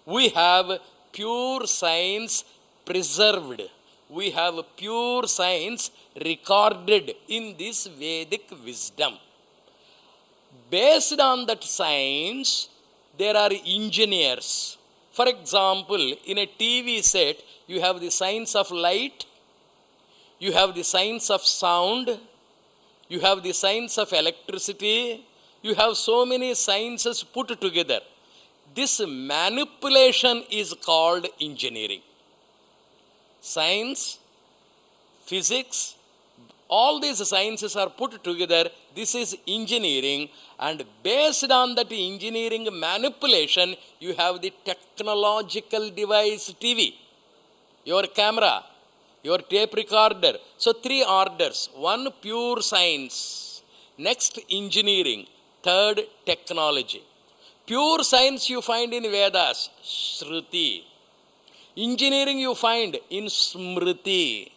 We have pure science preserved. We have pure science recorded in this Vedic wisdom. Based on that science, there are engineers. For example, in a TV set, you have the science of light, you have the science of sound, you have the science of electricity, you have so many sciences put together. This manipulation is called engineering. Science, physics, all these sciences are put together. This is engineering, and based on that engineering manipulation, you have the technological device TV, your camera, your tape recorder. So 3 orders. 1, pure science. Next, engineering. Third, technology. Pure science you find in Vedas, Shruti. Engineering you find in Smriti.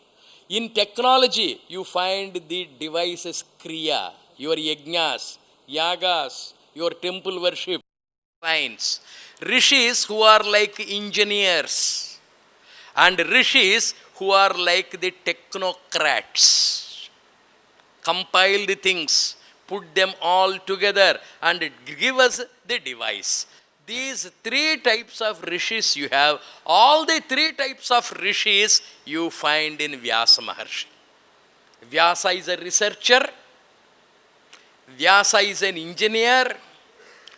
In technology, you find the devices Kriya, your yajnas, yagas, your temple worship, science. Rishis who are like engineers, and rishis who are like the technocrats. Compile the things, put them all together, and give us the device. These 3 types of rishis you have. All the 3 types of rishis you find in Vyasa Maharshi. Vyasa is a researcher. Vyasa is an engineer.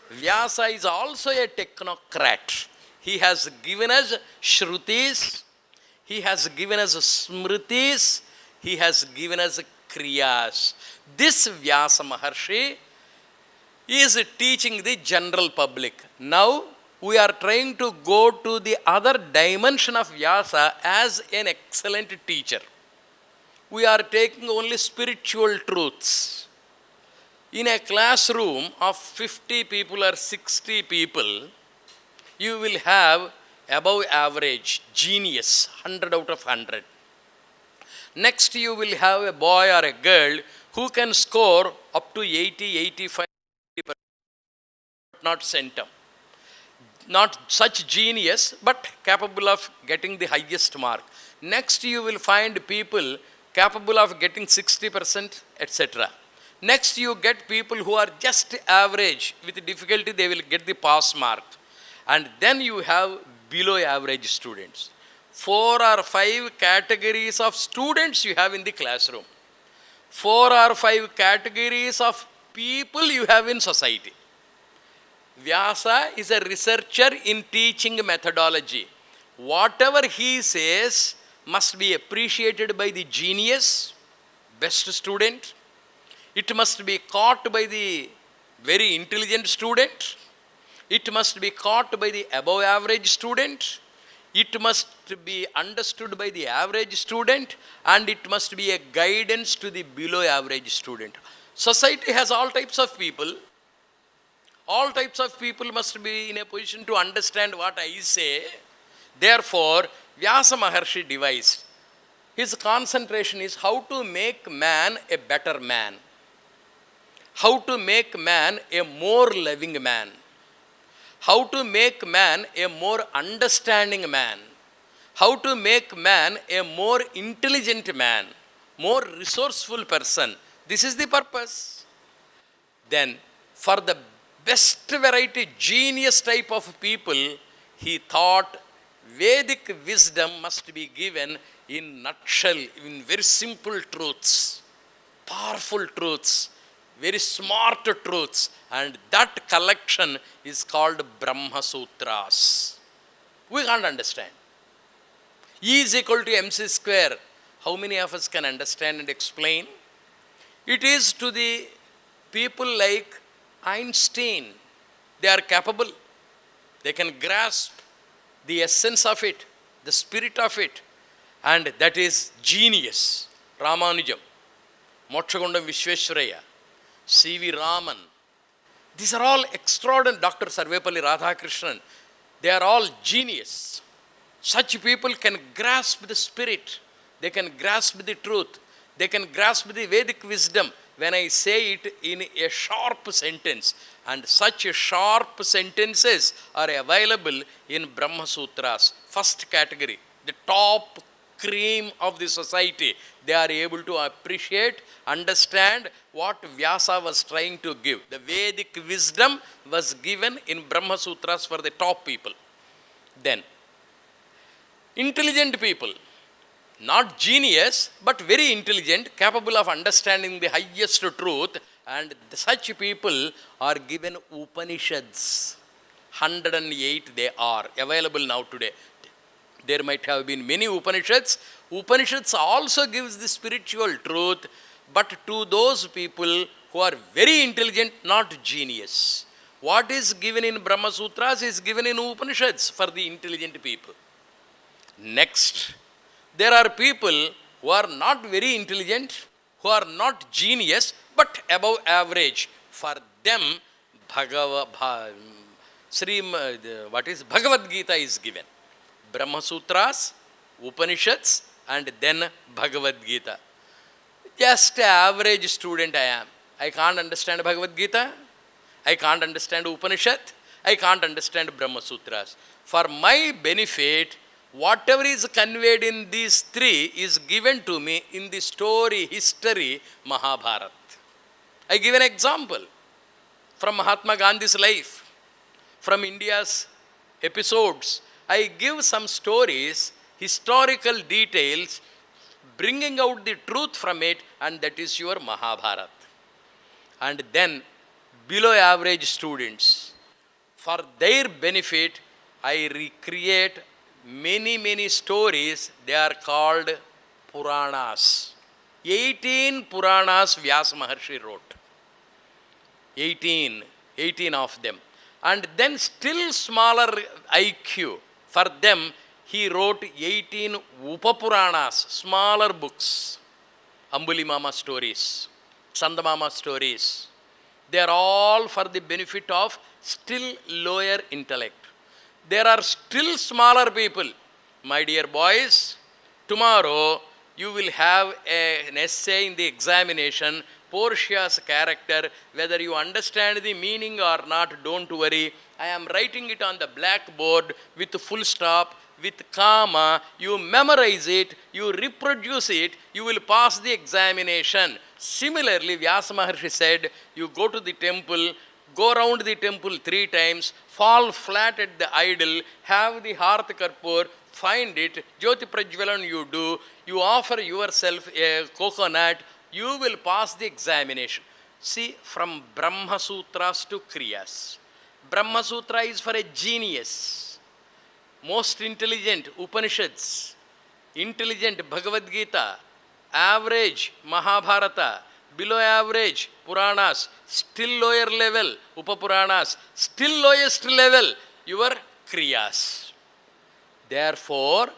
Vyasa is also a technocrat. He has given us Shrutis. He has given us Smritis. He has given us Kriyas. This Vyasa Maharshi is teaching the general public. Now, we are trying to go to the other dimension of Vyasa as an excellent teacher. We are taking only spiritual truths. In a classroom of 50 people or 60 people, you will have above average, genius, 100 out of 100. Next, you will have a boy or a girl who can score up to 80, 85, not centum. Not such genius, but capable of getting the highest mark. Next, you will find people capable of getting 60%, etc. Next, you get people who are just average. With difficulty, they will get the pass mark. And then you have below average students. 4 or 5 categories of students you have in the classroom. 4 or 5 categories of people you have in society. Vyasa is a researcher in teaching methodology. Whatever he says must be appreciated by the genius, best student. It must be caught by the very intelligent student. It must be caught by the above average student. It must be understood by the average student, and it must be a guidance to the below average student. Society has all types of people. All types of people must be in a position to understand what I say. Therefore, Vyasa Maharshi devised. His concentration is how to make man a better man. How to make man a more loving man. How to make man a more understanding man. How to make man a more intelligent man, more resourceful person. This is the purpose. Then, for the best variety, genius type of people, he thought Vedic wisdom must be given in nutshell, in very simple truths, powerful truths, very smart truths, and that collection is called Brahma Sutras. We can't understand. E is equal to mc square. How many of us can understand and explain? It is to the people like Einstein. They are capable. They can grasp the essence of it, the spirit of it, and that is genius. Ramanujam, Mokshagundam Vishveshwaraya, C.V. Raman. These are all extraordinary. Dr. Sarvepalli Radhakrishnan. They are all genius. Such people can grasp the spirit. They can grasp the truth. They can grasp the Vedic wisdom when I say it in a sharp sentence. And such sharp sentences are available in Brahma Sutras. First category, the top cream of the society. They are able to appreciate, understand what Vyasa was trying to give. The Vedic wisdom was given in Brahma Sutras for the top people. Then, intelligent people, not genius, but very intelligent, capable of understanding the highest truth, and such people are given Upanishads. 108 they are available now today. There might have been many Upanishads. Upanishads also gives the spiritual truth, but to those people who are very intelligent, not genius. What is given in Brahma Sutras is given in Upanishads for the intelligent people. Next, there are people who are not very intelligent, who are not genius, but above average. For them, Bhagavad Gita is given. Brahma Sutras, Upanishads, and then Bhagavad Gita. Just an average student I am. I can't understand Bhagavad Gita. I can't understand Upanishad. I can't understand Brahma Sutras. For my benefit, whatever is conveyed in these three is given to me in the story, history, Mahabharata. I give an example from Mahatma Gandhi's life, from India's episodes. I give some stories, historical details, bringing out the truth from it, and that is your Mahabharata. And then, below average students, for their benefit, I recreate many stories. They are called Puranas. 18 Puranas Vyasa Maharshi wrote. 18 of them. And then still smaller IQ. For them, he wrote 18 Upapuranas, smaller books. Ambuli Mama stories, Sandamama stories. They are all for the benefit of still lower intellect. There are still smaller people. My dear boys, tomorrow you will have an essay in the examination, Portia's character. Whether you understand the meaning or not, don't worry. I am writing it on the blackboard with full stop, with comma. You memorize it, you reproduce it, you will pass the examination. Similarly, Vyasa Maharshi said, you go to the temple, go around the temple 3 times, fall flat at the idol, have the Harth Karpur, find it, Jyoti Prajvalan you do, you offer yourself a coconut, you will pass the examination. See, from Brahma Sutras to Kriyas. Brahma Sutra is for a genius, most intelligent Upanishads, intelligent Bhagavad Gita, average Mahabharata, below average Puranas, still lower level Upapuranas, still lowest level your Kriyas. Therefore,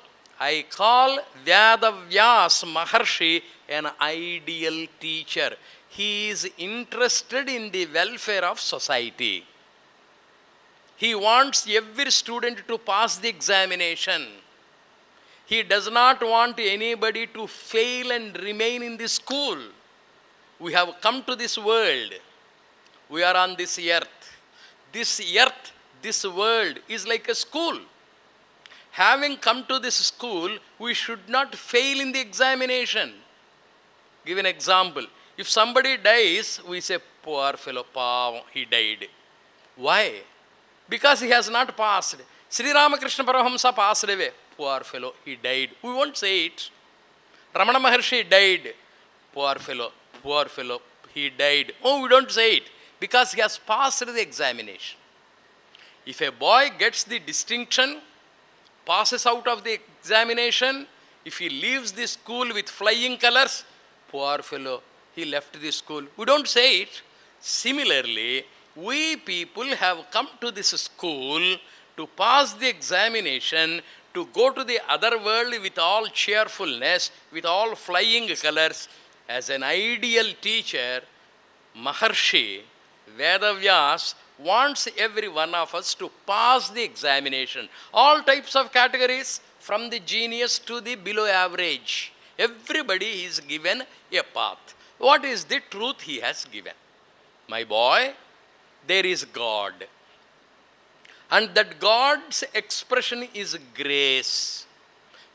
I call Vyadavyas Maharshi an ideal teacher. He is interested in the welfare of society. He wants every student to pass the examination. He does not want anybody to fail and remain in the school. We have come to this world. We are on this earth. This earth, this world is like a school. Having come to this school, we should not fail in the examination. Give an example. If somebody dies, we say, poor fellow, he died. Why? Because he has not passed. Sri Ramakrishna Paramahamsa passed away. Poor fellow, he died. We won't say it. Ramana Maharshi died. Poor fellow, he died. Oh, we don't say it. Because he has passed the examination. If a boy gets the distinction, passes out of the examination, if he leaves the school with flying colors, poor fellow, he left the school. We don't say it. Similarly, we people have come to this school to pass the examination, to go to the other world with all cheerfulness, with all flying colors. As an ideal teacher, Maharshi, Vedavyas, wants every one of us to pass the examination. All types of categories, from the genius to the below average. Everybody is given a path. What is the truth he has given? My boy, there is God. And that God's expression is grace.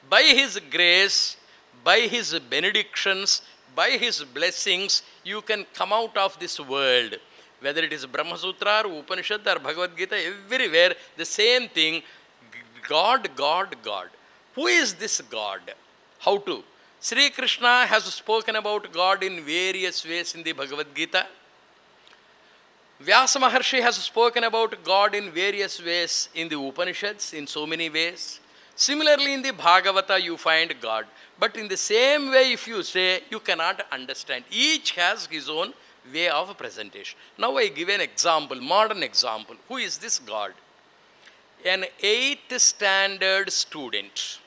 By His grace, by His benedictions, by His blessings, you can come out of this world. Whether it is Brahma Sutra or Upanishad or Bhagavad Gita, everywhere the same thing, God, God, God. Who is this God? How to? Sri Krishna has spoken about God in various ways in the Bhagavad Gita. Vyasa Maharshi has spoken about God in various ways in the Upanishads, in so many ways. Similarly, in the Bhagavata, you find God. But in the same way, if you say, you cannot understand. Each has his own way of presentation. Now I give an example, modern example. Who is this God? An 8th standard student.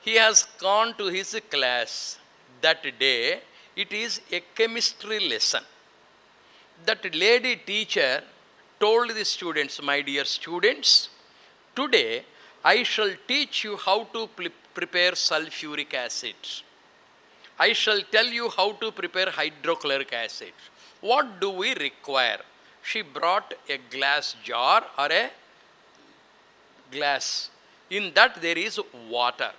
He has gone to his class. That day, it is a chemistry lesson. That lady teacher told the students, my dear students, today I shall teach you how to prepare sulfuric acid. I shall tell you how to prepare hydrochloric acid. What do we require? She brought a glass jar or a glass. In that there is water.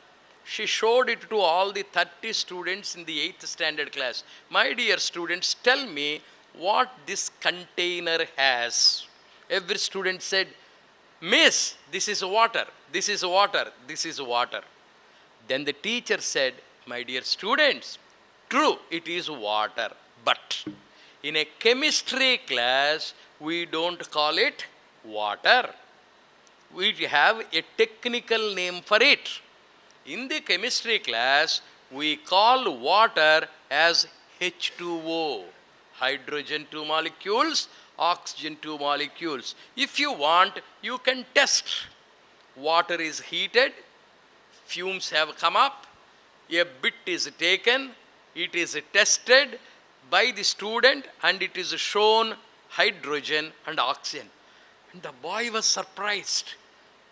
She showed it to all the 30 students in the 8th standard class. My dear students, tell me what this container has. Every student said, Miss, this is water, this is water, this is water. Then the teacher said, my dear students, true, it is water. But in a chemistry class, we don't call it water. We have a technical name for it. In the chemistry class, we call water as H2O. Hydrogen 2 molecules, oxygen 2 molecules. If you want, you can test. Water is heated, fumes have come up, a bit is taken, it is tested by the student and it is shown hydrogen and oxygen. And the boy was surprised.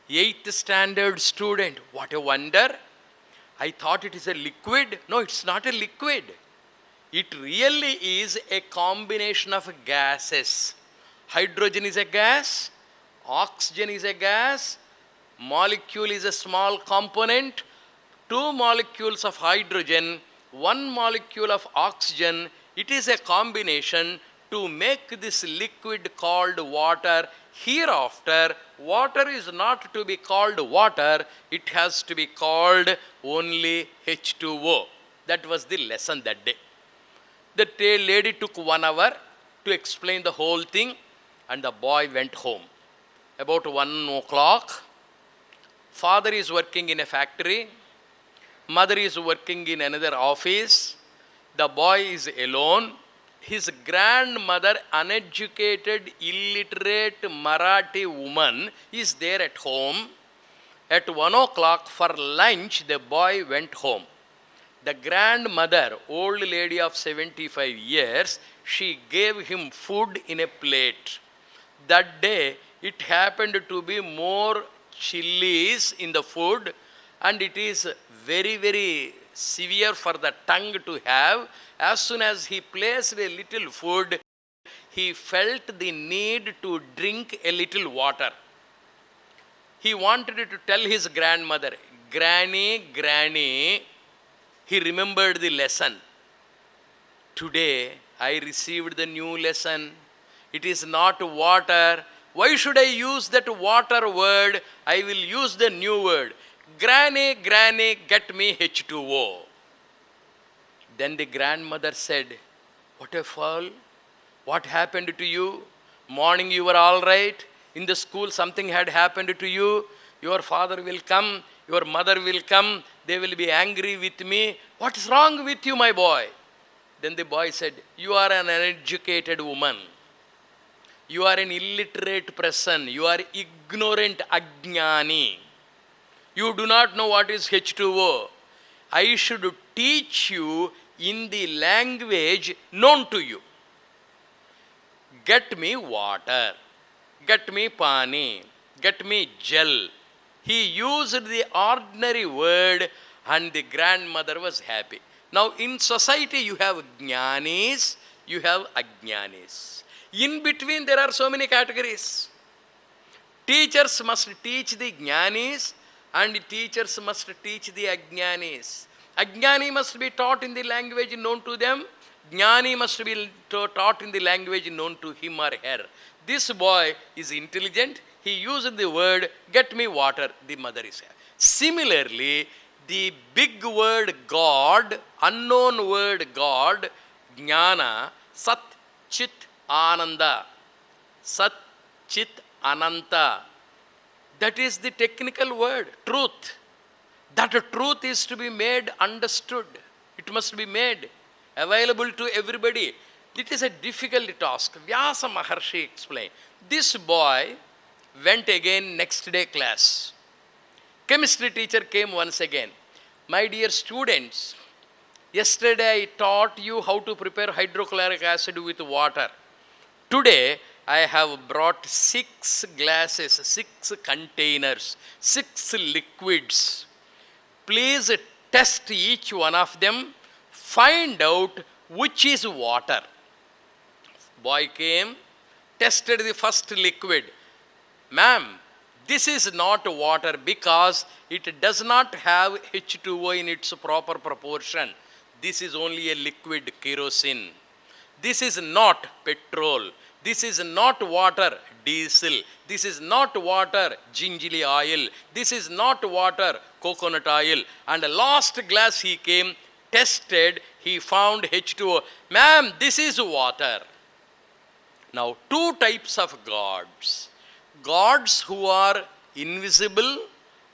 8th standard student, what a wonder. I thought it is a liquid. No, it's not a liquid. It really is a combination of gases. Hydrogen is a gas, oxygen is a gas, molecule is a small component, 2 molecules of hydrogen, 1 molecule of oxygen. It is a combination to make this liquid called water. Hereafter, water is not to be called water, it has to be called only H2O. That was the lesson that day. The lady took 1 hour to explain the whole thing and the boy went home. About 1 o'clock, father is working in a factory. Mother is working in another office. The boy is alone. His grandmother, uneducated, illiterate Marathi woman, is there at home. At 1 o'clock for lunch, the boy went home. The grandmother, old lady of 75 years, she gave him food in a plate. That day, it happened to be more chilies in the food, and it is very, very severe for the tongue to have. As soon as he placed a little food, he felt the need to drink a little water. He wanted to tell his grandmother, Granny, Granny, he remembered the lesson. Today, I received the new lesson. It is not water. Why should I use that water word? I will use the new word. Granny, Granny, get me H2O. Then the grandmother said, what a fall. What happened to you? Morning you were all right. In the school something had happened to you. Your father will come. Your mother will come. They will be angry with me. What is wrong with you, my boy? Then the boy said, you are an uneducated woman. You are an illiterate person. You are ignorant, ajnani. You do not know what is H2O. I should teach you in the language known to you. Get me water. Get me pani. Get me gel. He used the ordinary word and the grandmother was happy. Now in society you have jnanis, you have ajnanis. In between there are so many categories. Teachers must teach the jnanis and teachers must teach the ajnanis. Ajnani must be taught in the language known to them. Jnani must be taught in the language known to him or her. This boy is intelligent. He used the word, get me water. The mother is happy. Similarly, the big word God, unknown word God, Jnana, Sat, Chit, Ananda. Sat, Chit, Ananta. That is the technical word, truth. That truth is to be made understood. It must be made available to everybody. It is a difficult task. Vyasa Maharshi explained. This boy went again next day class. Chemistry teacher came once again. My dear students, yesterday I taught you how to prepare hydrochloric acid with water. Today I have brought 6 glasses, 6 containers, 6 liquids. Please test each one of them. Find out which is water. Boy came, tested the first liquid. Ma'am, this is not water because it does not have H2O in its proper proportion. This is only a liquid kerosene. This is not petrol. This is not water, diesel. This is not water, gingerly oil. This is not water, coconut oil. And the last glass he came, tested, he found H2O. Ma'am, this is water. Now, 2 types of gods. Gods who are invisible,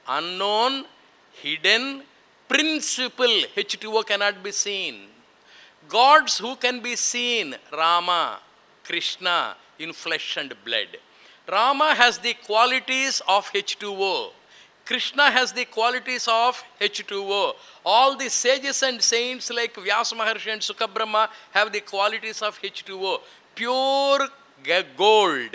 unknown, hidden, principle. H2O cannot be seen. Gods who can be seen, Rama, Krishna, in flesh and blood. Rama has the qualities of H2O. Krishna has the qualities of H2O. All the sages and saints like Vyasa Maharshi and Sukha Brahma have the qualities of H2O. Pure gold,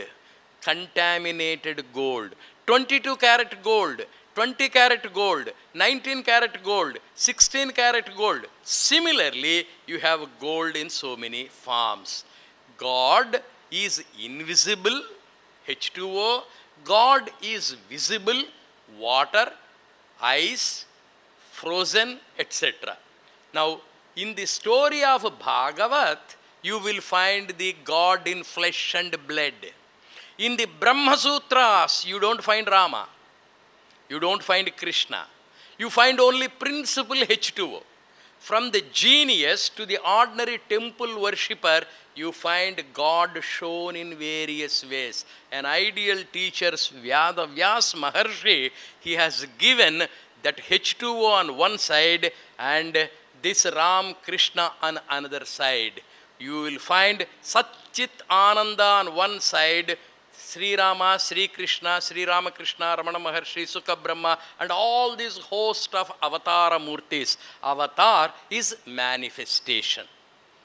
contaminated gold, 22 karat gold, 20 karat gold, 19 karat gold, 16 karat gold. Similarly, you have gold in so many forms. God is invisible, H2O. God is visible, water, ice, frozen, etc. Now, in the story of Bhagavat, you will find the God in flesh and blood. In the Brahma Sutras, you don't find Rama. You don't find Krishna. You find only principle H2O. From the genius to the ordinary temple worshipper, you find God shown in various ways. An ideal teacher, Vyasa Maharshi, he has given that H2O on one side and this Ram Krishna on another side. You will find Satchit Ananda on one side, Sri Rama, Sri Krishna, Sri Ramakrishna, Ramana Maharshi, Sukha Brahma, and all this host of Avatara Murtis. Avatar is manifestation.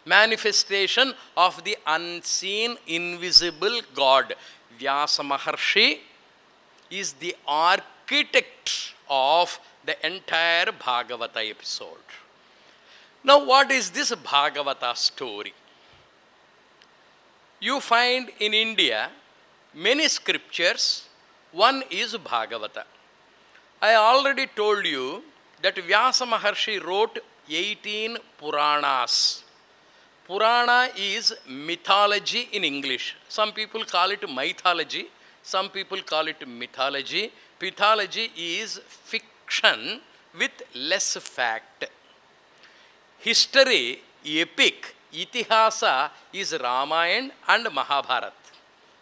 Manifestation of the unseen, invisible God. Vyasa Maharshi is the architect of the entire Bhagavata episode. Now, what is this Bhagavata story? You find in India many scriptures. One is Bhagavata. I already told you that Vyasa Maharshi wrote 18 Puranas. Purana is mythology in English. Some people call it mythology. Some people call it mythology. Mythology is fiction with less fact. History, epic, itihasa is Ramayana and Mahabharata.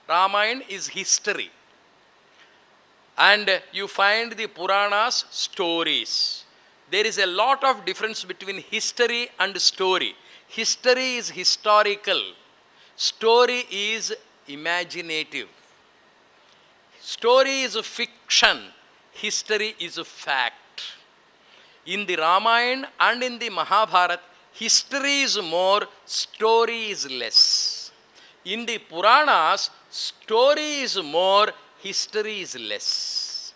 Ramayana is history. And you find the Puranas stories. There is a lot of difference between history and story. History is historical. Story is imaginative. Story is a fiction. History is a fact. In the Ramayana and in the Mahabharata, history is more, story is less. In the Puranas, story is more, history is less.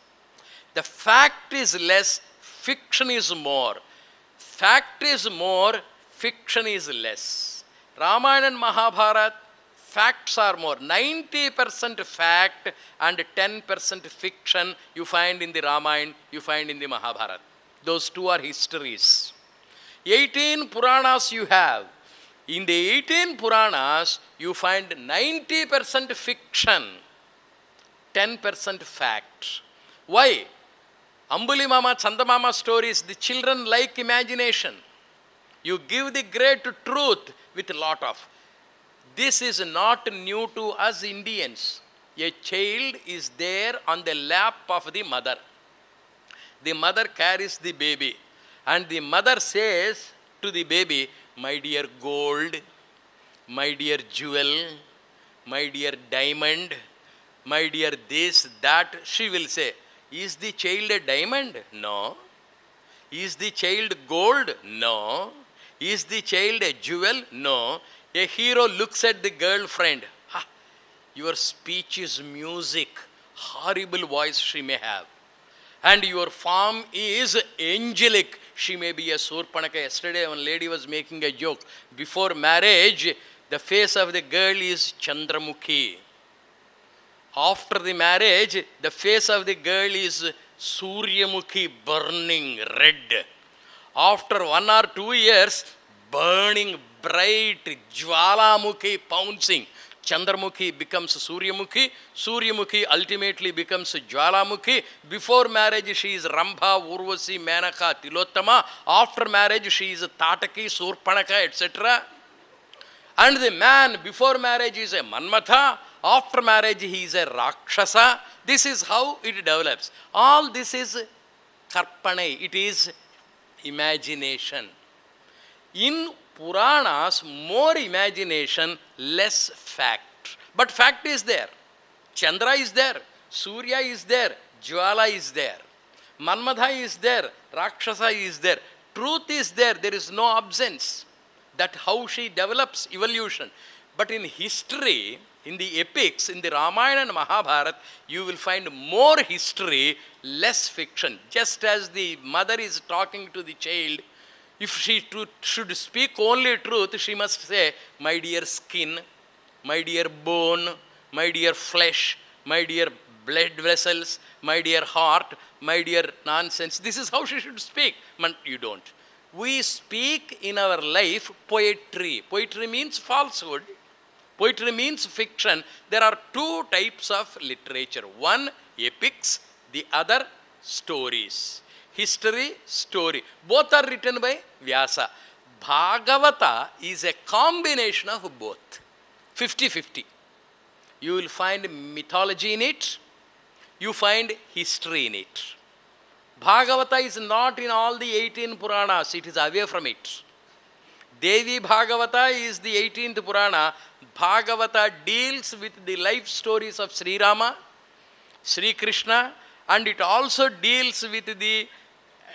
The fact is less, fiction is more. Fact is more, fiction is less. Ramayana and Mahabharata, facts are more. 90% fact and 10% fiction you find in the Ramayana, you find in the Mahabharata. Those two are histories. 18 Puranas you have. In the 18 Puranas, you find 90% fiction, 10% fact. Why? Ambuli Mama, Chandamama stories, the children like imagination. You give the great truth with a lot of. This is not new to us Indians. A child is there on the lap of the mother. The mother carries the baby and the mother says to the baby, my dear gold, my dear jewel, my dear diamond, my dear this, that. She will say, is the child a diamond? No. Is the child gold? No. Is the child a jewel? No. A hero looks at the girlfriend. Ha, your speech is music. Horrible voice she may have. And your form is angelic. She may be a Surpanaka. Yesterday, one lady was making a joke. Before marriage, the face of the girl is Chandramukhi. After the marriage, the face of the girl is Suryamukhi, burning red. After 1 or 2 years, burning bright, Jwalamukhi, pouncing. Chandramukhi becomes Suryamukhi. Suryamukhi ultimately becomes Jwalamukhi. Before marriage, she is Rambha, Urvasi, Menaka, Tilottama. After marriage, she is Tataki, Surpanaka, etc. And the man before marriage is a Manmatha. After marriage, he is a Rakshasa. This is how it develops. All this is Karpane. It is imagination. In Puranas, more imagination, less fact. But fact is there. Chandra is there. Surya is there. Jwala is there. Manmadha is there. Rakshasa is there. Truth is there. There is no absence. That how she develops evolution. But in history, in the epics, in the Ramayana and Mahabharata, you will find more history, less fiction. Just as the mother is talking to the child, if she should speak only truth, she must say, my dear skin, my dear bone, my dear flesh, my dear blood vessels, my dear heart, my dear nonsense. This is how she should speak. But you don't. We speak in our life poetry. Poetry means falsehood. Poetry means fiction. There are two types of literature. One, epics. The other, stories. History, story. Both are written by Vyasa. Bhagavata is a combination of both. 50-50. You will find mythology in it. You find history in it. Bhagavata is not in all the 18 Puranas, it is away from it. Devi Bhagavata is the 18th Purana. Bhagavata deals with the life stories of Sri Rama, Sri Krishna, and it also deals with the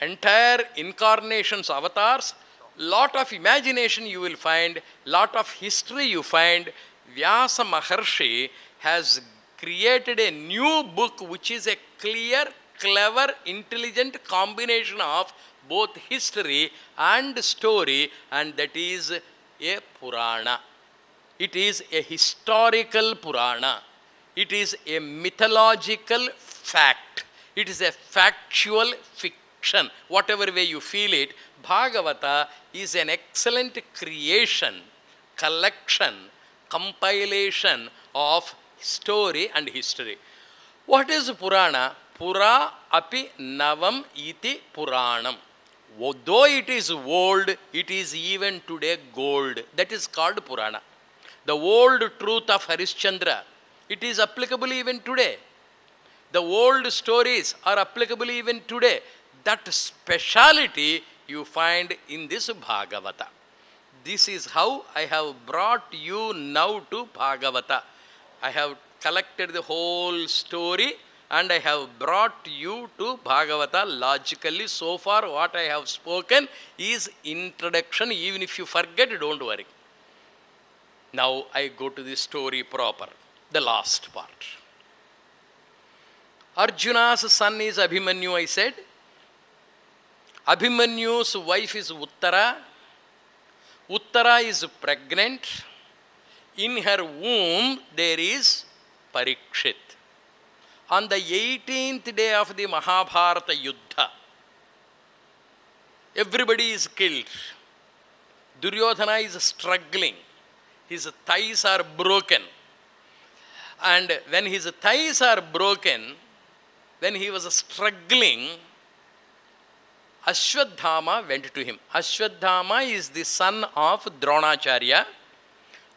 entire incarnations, avatars. Lot of imagination you will find, lot of history you find. Vyasa Maharshi has created a new book which is a clear, clever, intelligent combination of both history and story, and that is a Purana. It is a historical Purana. It is a mythological fact. It is a factual fiction. Whatever way you feel it, Bhagavata is an excellent creation, collection, compilation of story and history. What is Purana? Pura api navam iti Puranam. Though it is old, it is even today gold. That is called Purana. The old truth of Harishchandra, it is applicable even today. The old stories are applicable even today. That speciality you find in this Bhagavata. This is how I have brought you now to Bhagavata. I have collected the whole story and I have brought you to Bhagavata logically. So far what I have spoken is introduction. Even if you forget, don't worry. Now I go to the story proper, the last part. Arjuna's son is Abhimanyu, I said. Abhimanyu's wife is Uttara. Uttara is pregnant. In her womb there is Parikshit. On the 18th day of the Mahabharata Yuddha, everybody is killed. Duryodhana is struggling. His thighs are broken. And when his thighs are broken, when he was struggling, Ashwadhama went to him. Ashwadhama is the son of Dronacharya.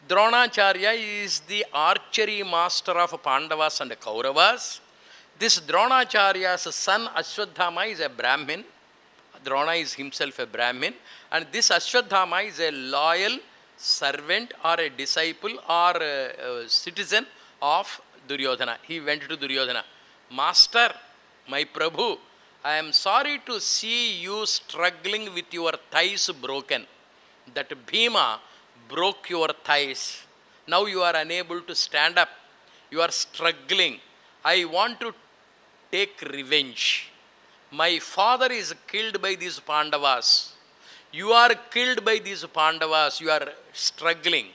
Dronacharya is the archery master of Pandavas and Kauravas. This Dronacharya's son Ashwadhama is a Brahmin. Drona is himself a Brahmin. And this Ashwadhama is a loyal servant or a disciple or a citizen of Duryodhana. He went to Duryodhana. Master, my Prabhu, I am sorry to see you struggling with your thighs broken. That Bhima broke your thighs. Now you are unable to stand up. You are struggling. I want to take revenge. My father is killed by these Pandavas. You are killed by these Pandavas. You are struggling.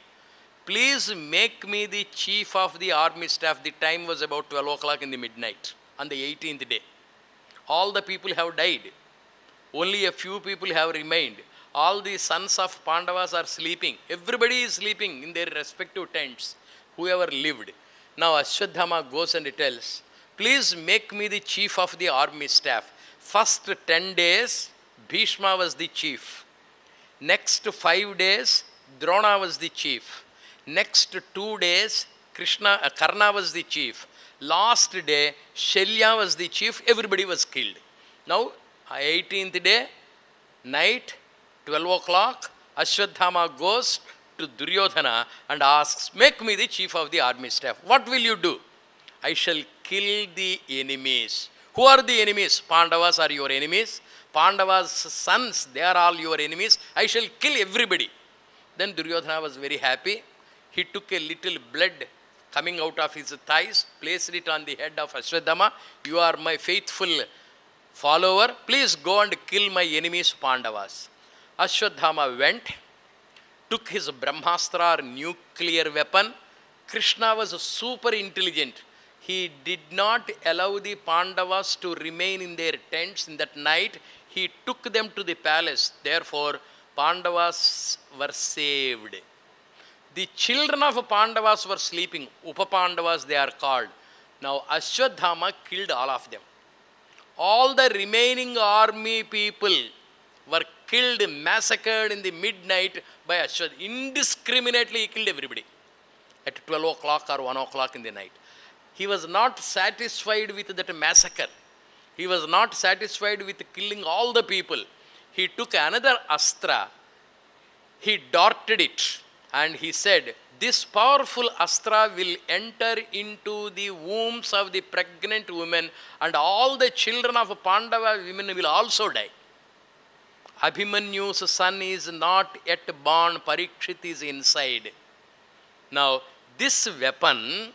Please make me the chief of the army staff. The time was about 12 o'clock in the midnight on the 18th day. All the people have died. Only a few people have remained. All the sons of Pandavas are sleeping. Everybody is sleeping in their respective tents, whoever lived. Now Ashwadhama goes and tells, please make me the chief of the army staff. First 10 days, Bhishma was the chief. Next 5 days, Drona was the chief. Next 2 days, Karna was the chief. Last day, Shalya was the chief. Everybody was killed. Now, 18th day, night, 12 o'clock, Ashwadhama goes to Duryodhana and asks, make me the chief of the army staff. What will you do? I shall kill the enemies. Who are the enemies? Pandavas are your enemies. Pandavas' sons, they are all your enemies. I shall kill everybody. Then Duryodhana was very happy. He took a little blood coming out of his thighs, placed it on the head of Ashwadhama. You are my faithful follower. Please go and kill my enemies, Pandavas. Ashwadhama went, took his Brahmastra or nuclear weapon. Krishna was super intelligent. He did not allow the Pandavas to remain in their tents in that night. He took them to the palace. Therefore, Pandavas were saved. The children of Pandavas were sleeping. Upapandavas they are called. Now Ashwadhama killed all of them. All the remaining army people were killed, massacred in the midnight by Ashwadhama. Indiscriminately he killed everybody at 12 o'clock or 1 o'clock in the night. He was not satisfied with that massacre. He was not satisfied with killing all the people. He took another astra. He darted it and he said, this powerful astra will enter into the wombs of the pregnant women, and all the children of Pandava women will also die. Abhimanyu's son is not yet born, Parikshit is inside. Now, this weapon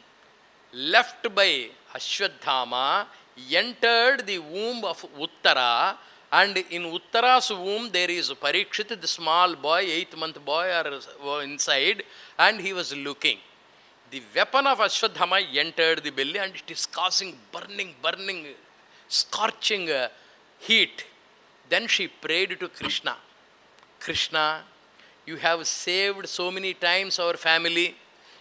left by Ashwadhama entered the womb of Uttara, and in Uttara's womb there is Parikshit, the small boy, 8-month boy are inside, and he was looking. The weapon of Ashwadhama entered the belly, and it is causing burning, scorching heat. Then she prayed to Krishna. Krishna, you have saved so many times our family.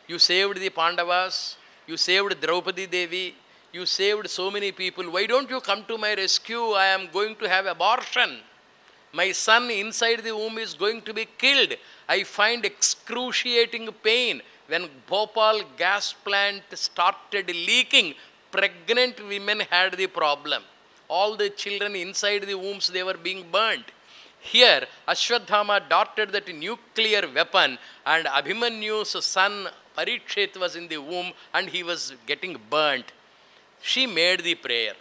You saved the Pandavas. You saved Draupadi Devi. You saved so many people. Why don't you come to my rescue? I am going to have abortion. My son inside the womb is going to be killed. I find excruciating pain. When Bhopal gas plant started leaking, pregnant women had the problem. All the children inside the wombs, they were being burnt. Here, Ashwadhama darted that nuclear weapon, and Abhimanyu's son Parikshit was in the womb, and he was getting burnt. She made the prayer.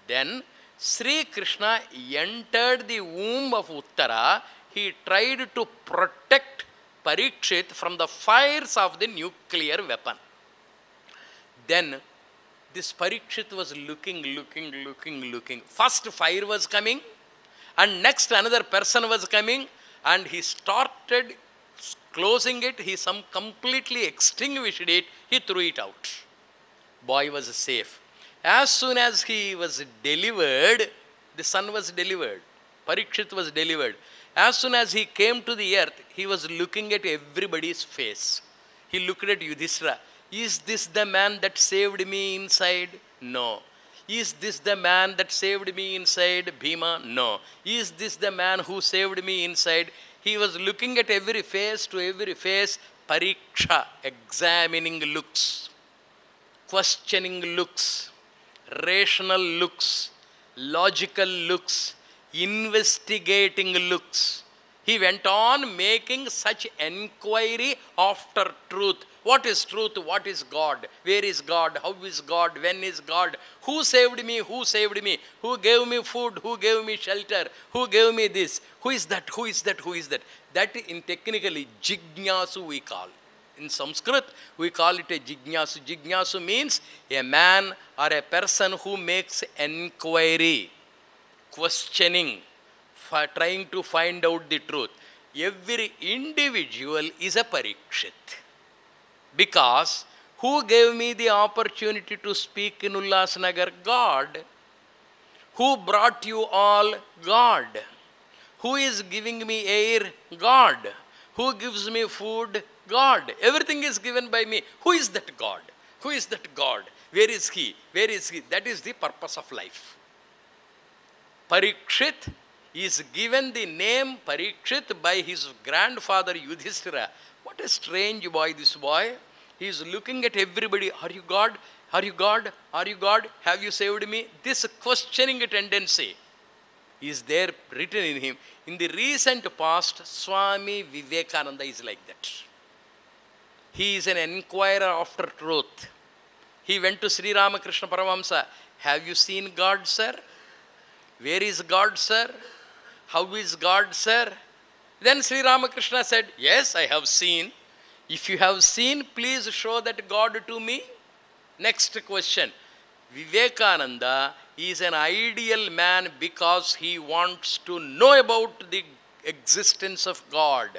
Then Sri Krishna entered the womb of Uttara. He tried to protect Parikshit from the fires of the nuclear weapon. Then this Parikshit was looking. First fire was coming, and next another person was coming, and he started closing it. He completely extinguished it. He threw it out. Boy was safe. As soon as he was delivered, the son was delivered. Parikshit was delivered. As soon as he came to the earth, he was looking at everybody's face. He looked at Yudhishthira. Is this the man that saved me inside? No. Is this the man that saved me inside? Bhima? No. Is this the man who saved me inside? He was looking at every face, Pariksha, examining looks, questioning looks, rational looks, logical looks, investigating looks. He went on making such enquiry after truth. What is truth? What is God? Where is God? How is God? When is God? Who saved me? Who saved me? Who gave me food? Who gave me shelter? Who gave me this? Who is that? Who is that? Who is that? That in technically Jignasu we call. In Sanskrit, we call it a Jignasu. Jignasu means a man or a person who makes enquiry, questioning, for trying to find out the truth. Every individual is a Parikshit. Because who gave me the opportunity to speak in Ullasnagar? God. Who brought you all? God. Who is giving me air? God. Who gives me food? God. Everything is given by me. Who is that God? Who is that God? Where is He? Where is He? That is the purpose of life. Parikshit is given the name Parikshit by his grandfather Yudhishthira. What a strange boy this boy. He is looking at everybody. Are you God? Are you God? Are you God? Have you saved me? This questioning tendency is there written in him. In the recent past, Swami Vivekananda is like that. He is an inquirer after truth. He went to Sri Ramakrishna Paramahamsa. Have you seen God, sir? Where is God, sir? How is God, sir? Then Sri Ramakrishna said, yes, I have seen. If you have seen, please show that God to me. Next question. Vivekananda is an ideal man because he wants to know about the existence of God.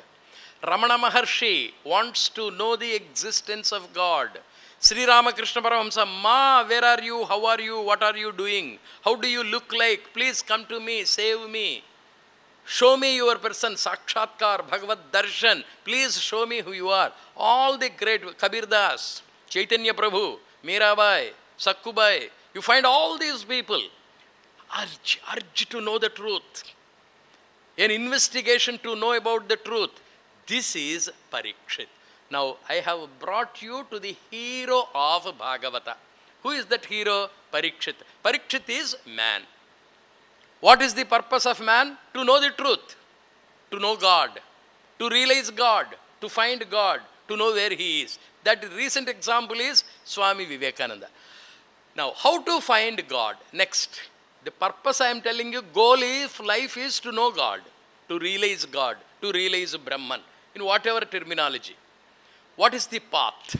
Ramana Maharshi wants to know the existence of God. Sri Ramakrishna Paramahamsa, Ma, where are you? How are you? What are you doing? How do you look like? Please come to me, save me. Show me your person, Sakshatkar, Bhagavad Darshan. Please show me who you are. All the great Kabir Das, Chaitanya Prabhu, Mirabai, Sakkubai. You find all these people urge to know the truth. An investigation to know about the truth. This is Parikshit. Now, I have brought you to the hero of Bhagavata. Who is that hero? Parikshit. Parikshit is man. What is the purpose of man? To know the truth, to know God, to realize God, to find God, to know where He is. That recent example is Swami Vivekananda. Now, how to find God? Next, the purpose I am telling you, goal of life is to know God, to realize God, to realize Brahman, in whatever terminology. What is the path?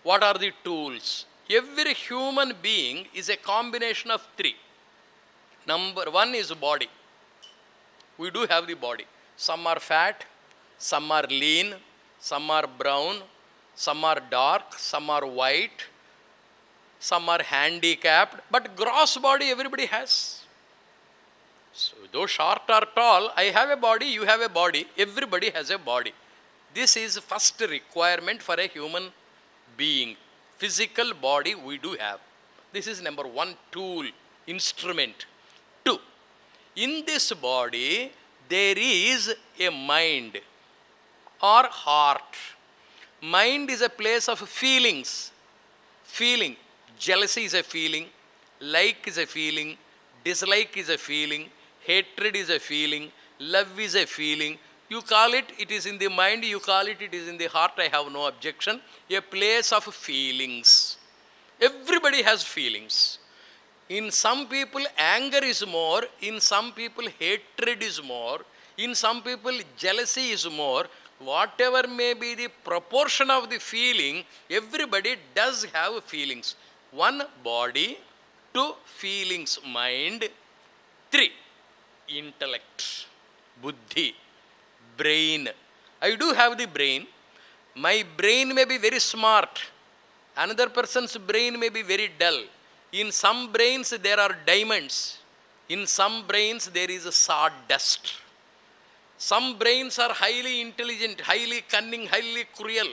What are the tools? Every human being is a combination of three. Number one is body. We do have the body. Some are fat, some are lean, some are brown, some are dark, some are white, some are handicapped, but gross body everybody has. So, though short or tall, I have a body, you have a body, everybody has a body. This is first requirement for a human being. Physical body we do have. This is number one tool, instrument. Two, in this body there is a mind or heart. Mind is a place of feelings. Feeling. Jealousy is a feeling. Like is a feeling. Dislike is a feeling. Hatred is a feeling. Love is a feeling. You call it, it is in the mind. You call it, it is in the heart. I have no objection. A place of feelings. Everybody has feelings. In some people, anger is more. In some people, hatred is more. In some people, jealousy is more. Whatever may be the proportion of the feeling, everybody does have feelings. One, body. Two, feelings, mind. Three, intellect, buddhi, brain. I do have the brain. My brain may be very smart. Another person's brain may be very dull. In some brains there are diamonds. In some brains there is a sawdust. Some brains are highly intelligent, highly cunning, highly cruel.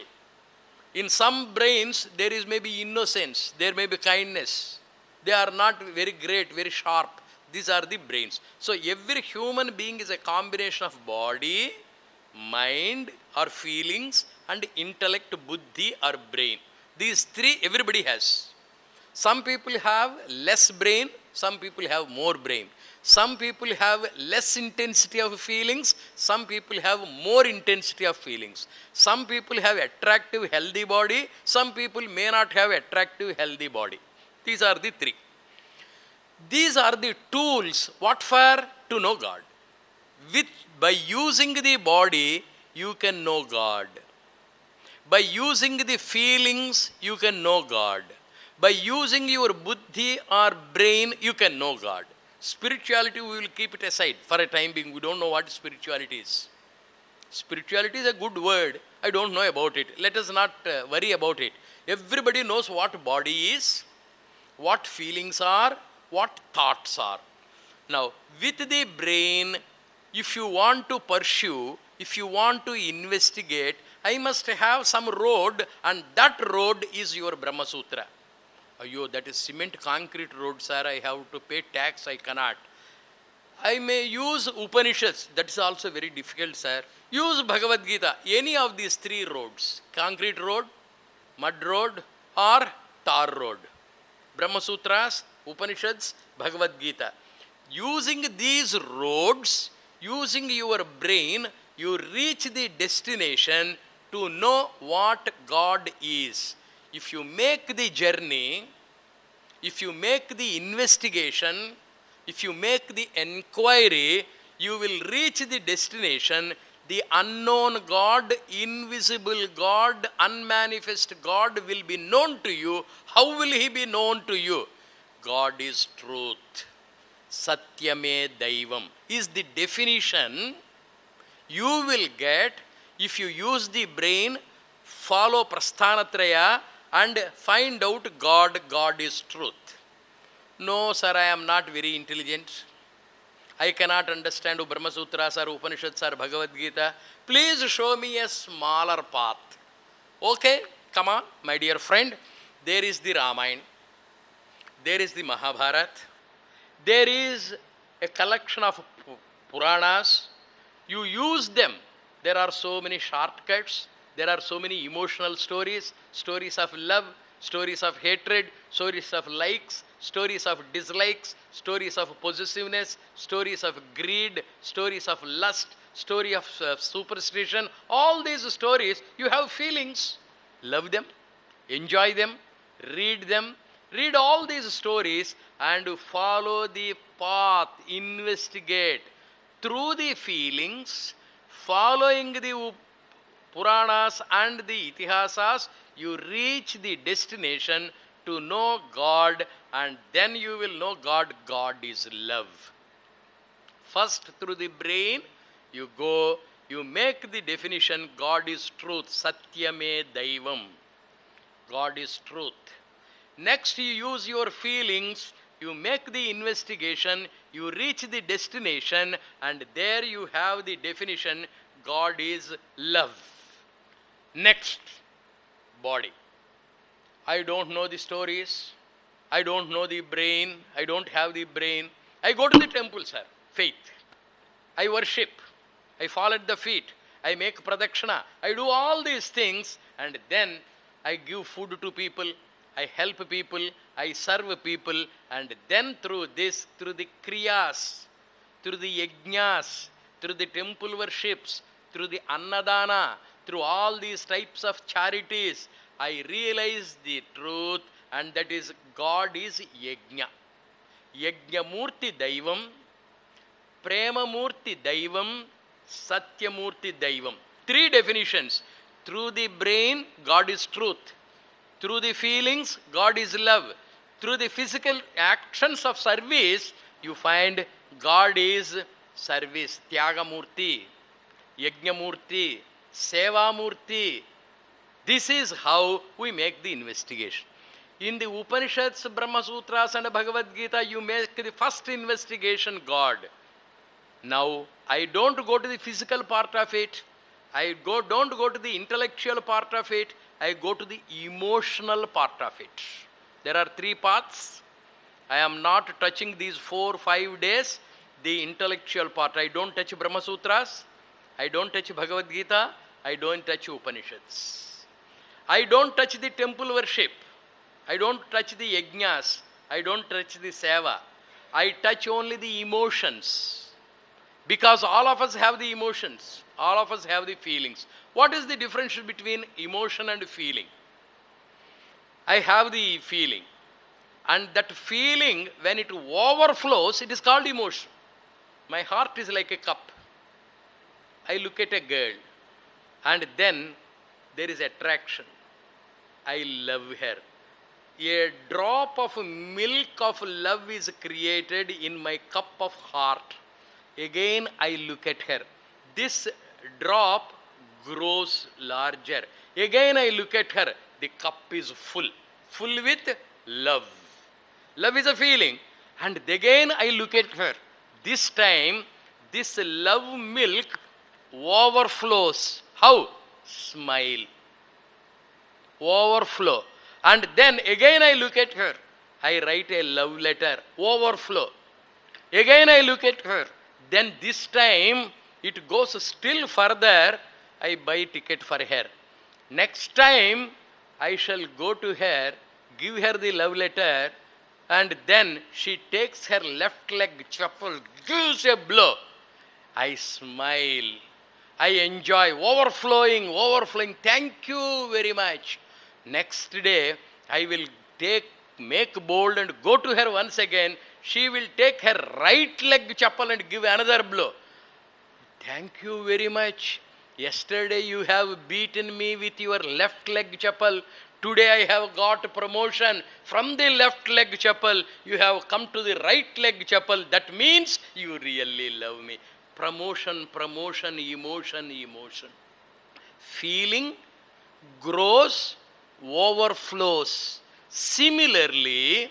In some brains there is maybe innocence, there may be kindness. They are not very great, very sharp. These are the brains. So every human being is a combination of body, mind or feelings and intellect, buddhi or brain. These three everybody has. Some people have less brain, some people have more brain. Some people have less intensity of feelings, some people have more intensity of feelings. Some people have attractive, healthy body, some people may not have attractive, healthy body. These are the three. These are the tools. What for? To know God. By using the body, you can know God. By using the feelings, you can know God. By using your buddhi or brain, you can know God. Spirituality, we will keep it aside for a time being. We don't know what spirituality is. Spirituality is a good word. I don't know about it. Let us not worry about it. Everybody knows what body is, what feelings are, what thoughts are. Now, with the brain, if you want to pursue, if you want to investigate, I must have some road, and that road is your Brahma Sutra. Ayyo, that is cement concrete road, sir. I have to pay tax. I cannot. I may use Upanishads. That is also very difficult, sir. Use Bhagavad Gita. Any of these three roads. Concrete road, mud road or tar road. Brahma Sutras, Upanishads, Bhagavad Gita. Using these roads, using your brain, you reach the destination to know what God is. If you make the journey, if you make the investigation, if you make the inquiry, you will reach the destination. The unknown God, invisible God, unmanifest God will be known to you. How will He be known to you? God is truth. Satyame Daivam is the definition you will get if you use the brain, follow Prasthanatraya and find out God. God is truth. No, sir, I am not very intelligent. I cannot understand Brahma Sutras or Upanishads or Bhagavad Gita. Please show me a smaller path. Okay, come on, my dear friend. There is the Ramayana. There is the Mahabharata. There is a collection of Puranas. You use them. There are so many shortcuts. There are so many emotional stories, stories of love, stories of hatred, stories of likes, stories of dislikes, stories of possessiveness, stories of greed, stories of lust, story of superstition. All these stories, you have feelings. Love them, enjoy them, read them. Read all these stories and follow the path, investigate through the feelings, following the Puranas and the Itihasas, you reach the destination to know God, and then you will know God. God is love. First, through the brain, you go, you make the definition God is truth. Satyame Daivam. God is truth. Next, you use your feelings, you make the investigation, you reach the destination, and there you have the definition God is love. Next, body. I don't know the stories. I don't know the brain. I don't have the brain. I go to the temple, sir. Faith. I worship. I fall at the feet. I make pradakshina. I do all these things, and then I give food to people. I help people. I serve people. And then through this, through the kriyas, through the yajnas, through the temple worships, through the annadana, through all these types of charities, I realize the truth, and that is God is yajna. Yajnamurti Daivam, Premamurti Daivam, Satyamurti Daivam. Three definitions. Through the brain, God is truth. Through the feelings, God is love. Through the physical actions of service, you find God is service. Tyagamurti, Yajnamurti, Sevamurti. This is how we make the investigation. In the Upanishads, Brahma Sutras and Bhagavad Gita, you make the first investigation God. Now, I don't go to the physical part of it. Don't go to the intellectual part of it. I go to the emotional part of it. There are three paths. I am not touching these 4-5 days, the intellectual part. I don't touch Brahma Sutras. I don't touch Bhagavad Gita. I don't touch Upanishads. I don't touch the temple worship. I don't touch the yajnas. I don't touch the seva. I touch only the emotions. Because all of us have the emotions. All of us have the feelings. What is the difference between emotion and feeling? I have the feeling. And that feeling, when it overflows, it is called emotion. My heart is like a cup. I look at a girl, and then there is attraction. I love her. A drop of milk of love is created in my cup of heart. Again, I look at her. This drop grows larger. Again, I look at her. The cup is full with love. Love is a feeling. And again, I look at her. This time, this love milk overflows. How? Smile. Overflow. And then again I look at her. I write a love letter. Overflow. Again I look at her. Then this time it goes still further. I buy ticket for her. Next time I shall go to her, give her the love letter, and then she takes her left leg chappal, gives a blow. I smile. I enjoy. Overflowing. Thank you very much. Next day, I will make bold and go to her once again. She will take her right leg chappal and give another blow. Thank you very much. Yesterday you have beaten me with your left leg chappal. Today I have got promotion. From the left leg chappal, you have come to the right leg chappal. That means you really love me. Promotion, emotion. Feeling grows, overflows. Similarly,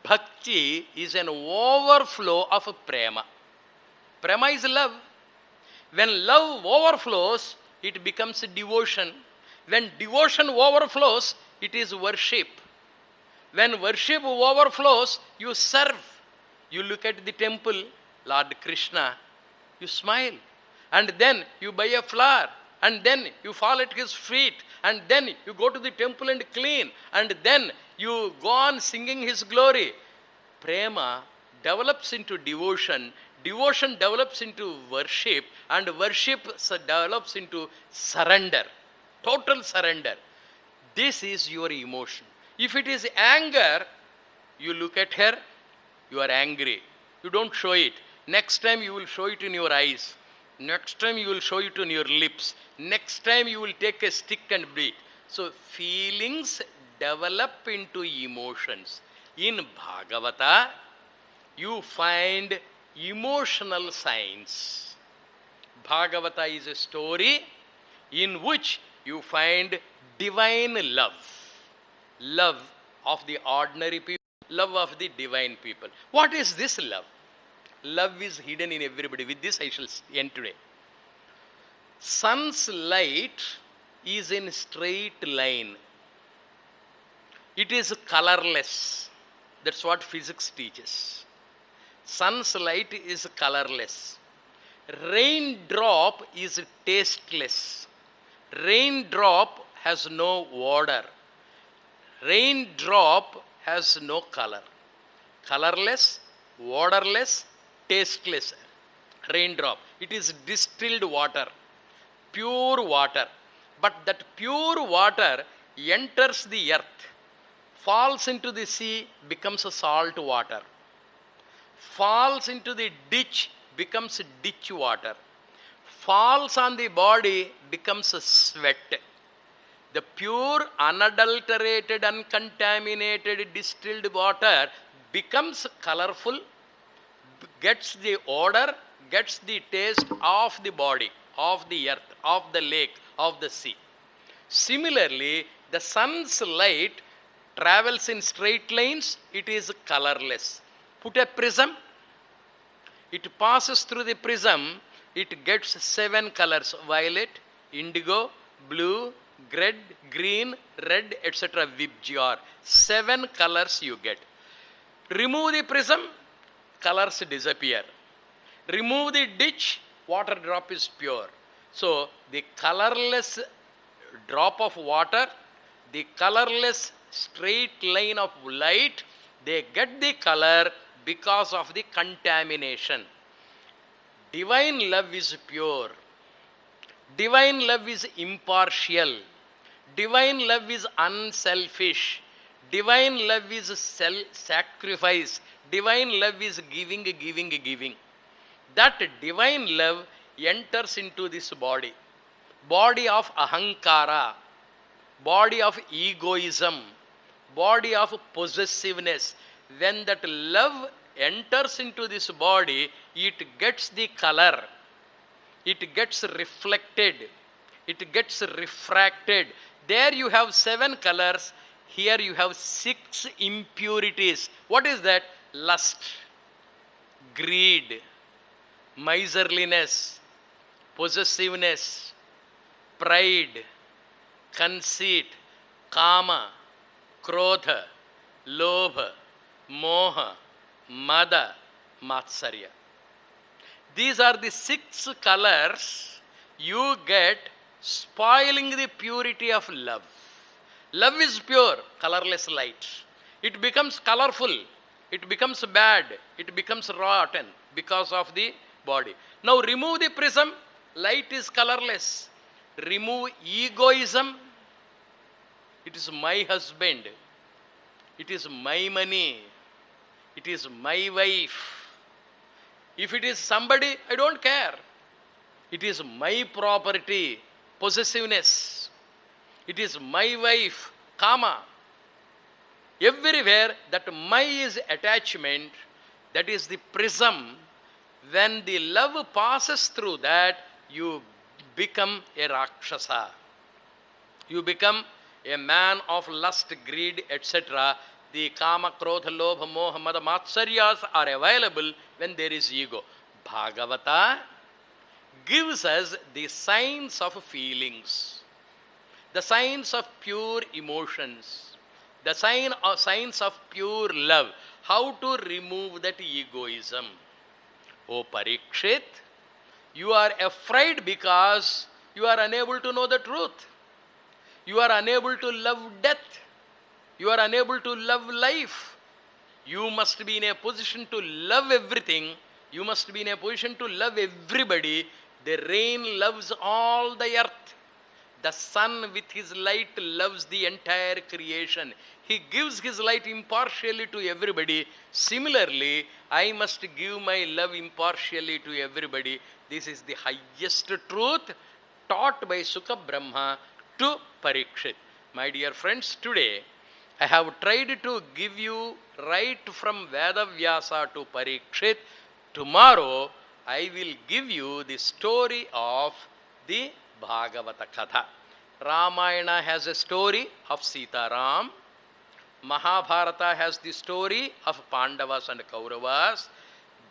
bhakti is an overflow of prema. Prema is love. When love overflows, it becomes devotion. When devotion overflows, it is worship. When worship overflows, you serve. You look at the temple, Lord Krishna, you smile. And then you buy a flower. and then you fall at his feet, and then you go to the temple and clean, and then you go on singing his glory. Prema develops into devotion, devotion develops into worship, and worship develops into surrender, total surrender. This is your emotion. If it is anger, you look at her, you are angry. You don't show it. Next time you will show it in your eyes. Next time you will show it on your lips. Next time you will take a stick and beat. So feelings develop into emotions. In Bhagavata, you find emotional signs. Bhagavata is a story in which you find divine love. Love of the ordinary people, love of the divine people. What is this love? Love is hidden in everybody. With this I shall end today. Sun's light is in straight line. It is colorless. That's what physics teaches. Sun's light is colorless. Raindrop is tasteless. Raindrop has no odor. Raindrop has no color. Colorless, odorless, tasteless. Raindrop. It is distilled water, pure water. But that pure water enters the earth, falls into the sea, becomes a salt water. Falls into the ditch, becomes ditch water. Falls on the body, becomes a sweat. The pure, unadulterated, uncontaminated, distilled water becomes colorful, gets the odor, gets the taste of the body, of the earth, of the lake, of the sea. Similarly, the sun's light travels in straight lines, it is colorless. Put a prism, it passes through the prism, it gets 7 colors: violet, indigo, blue, green, red, etc. Vibgyor. 7 colors you get. Remove the prism, colors disappear. Remove the ditch, water drop is pure. So the colorless drop of water, the colorless straight line of light, they get the color because of the contamination. Divine love is pure. Divine love is impartial. Divine love is unselfish. Divine love is self-sacrifice. Divine love is giving. That divine love enters into this body. Body of ahankara, body of egoism, body of possessiveness. When that love enters into this body, it gets the color. It gets reflected, it gets refracted. There you have 7 colors, here you have 6 impurities. What is that? Lust, greed, miserliness, possessiveness, pride, conceit, kama, krodha, lobha, moha, mada, matsarya. These are the 6 colors you get spoiling the purity of love. Love is pure, colorless light. It becomes colorful, it becomes bad, it becomes rotten because of the body. Now remove the prism, light is colorless. Remove egoism, it is my husband, it is my money, it is my wife. If it is somebody, I don't care. It is my property, possessiveness. It is my wife, kama. Everywhere that my is attachment, that is the prism. When the love passes through that, you become a rakshasa. You become a man of lust, greed, etc. The kama, krodha, lobha, moha, mada, matsaryas are available when there is ego. Bhagavata gives us the signs of feelings, the signs of pure emotions, the signs of pure love. How to remove that egoism? O Parikshit, you are afraid because you are unable to know the truth. You are unable to love death. You are unable to love life. You must be in a position to love everything. You must be in a position to love everybody. The rain loves all the earth. The sun with his light loves the entire creation. He gives his light impartially to everybody. Similarly, I must give my love impartially to everybody. This is the highest truth taught by Sukha Brahma to Parikshit. My dear friends, today I have tried to give you right from Veda Vyasa to Parikshit. Tomorrow I will give you the story of the Bhagavata Katha. Ramayana has a story of Sita Ram. Mahabharata has the story of Pandavas and Kauravas.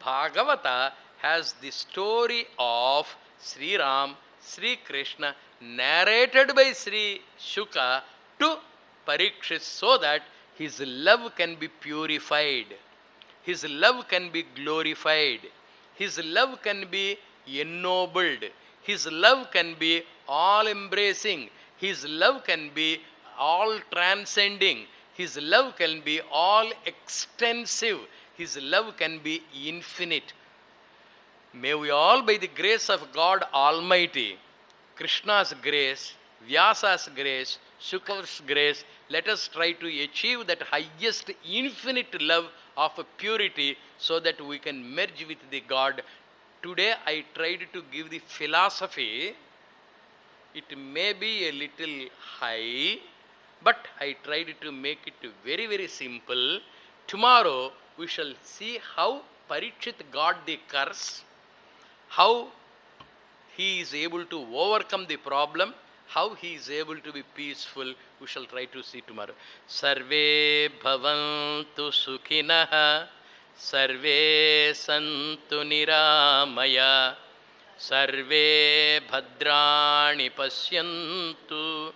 Bhagavata has the story of Sri Ram, Sri Krishna, narrated by Sri Shuka to Parikshit so that his love can be purified. His love can be glorified. His love can be ennobled. His love can be all embracing. His love can be all transcending. His love can be all extensive. His love can be infinite. May we all, by the grace of God Almighty, Krishna's grace, Vyasa's grace, Shuka's grace, let us try to achieve that highest infinite love of purity so that we can merge with the God. Today I tried to give the philosophy. It may be a little high, but I tried to make it very, very simple. Tomorrow we shall see how Parikshit got the curse, how he is able to overcome the problem, how he is able to be peaceful. We shall try to see tomorrow. Sarve bhavantu sukhinah, sarve santu niramaya, sarve bhadrani pasyantu,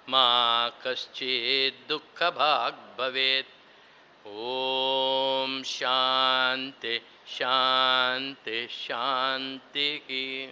ma kaschid dukkha bhag bhavet. Om Shanti Shanti Shanti.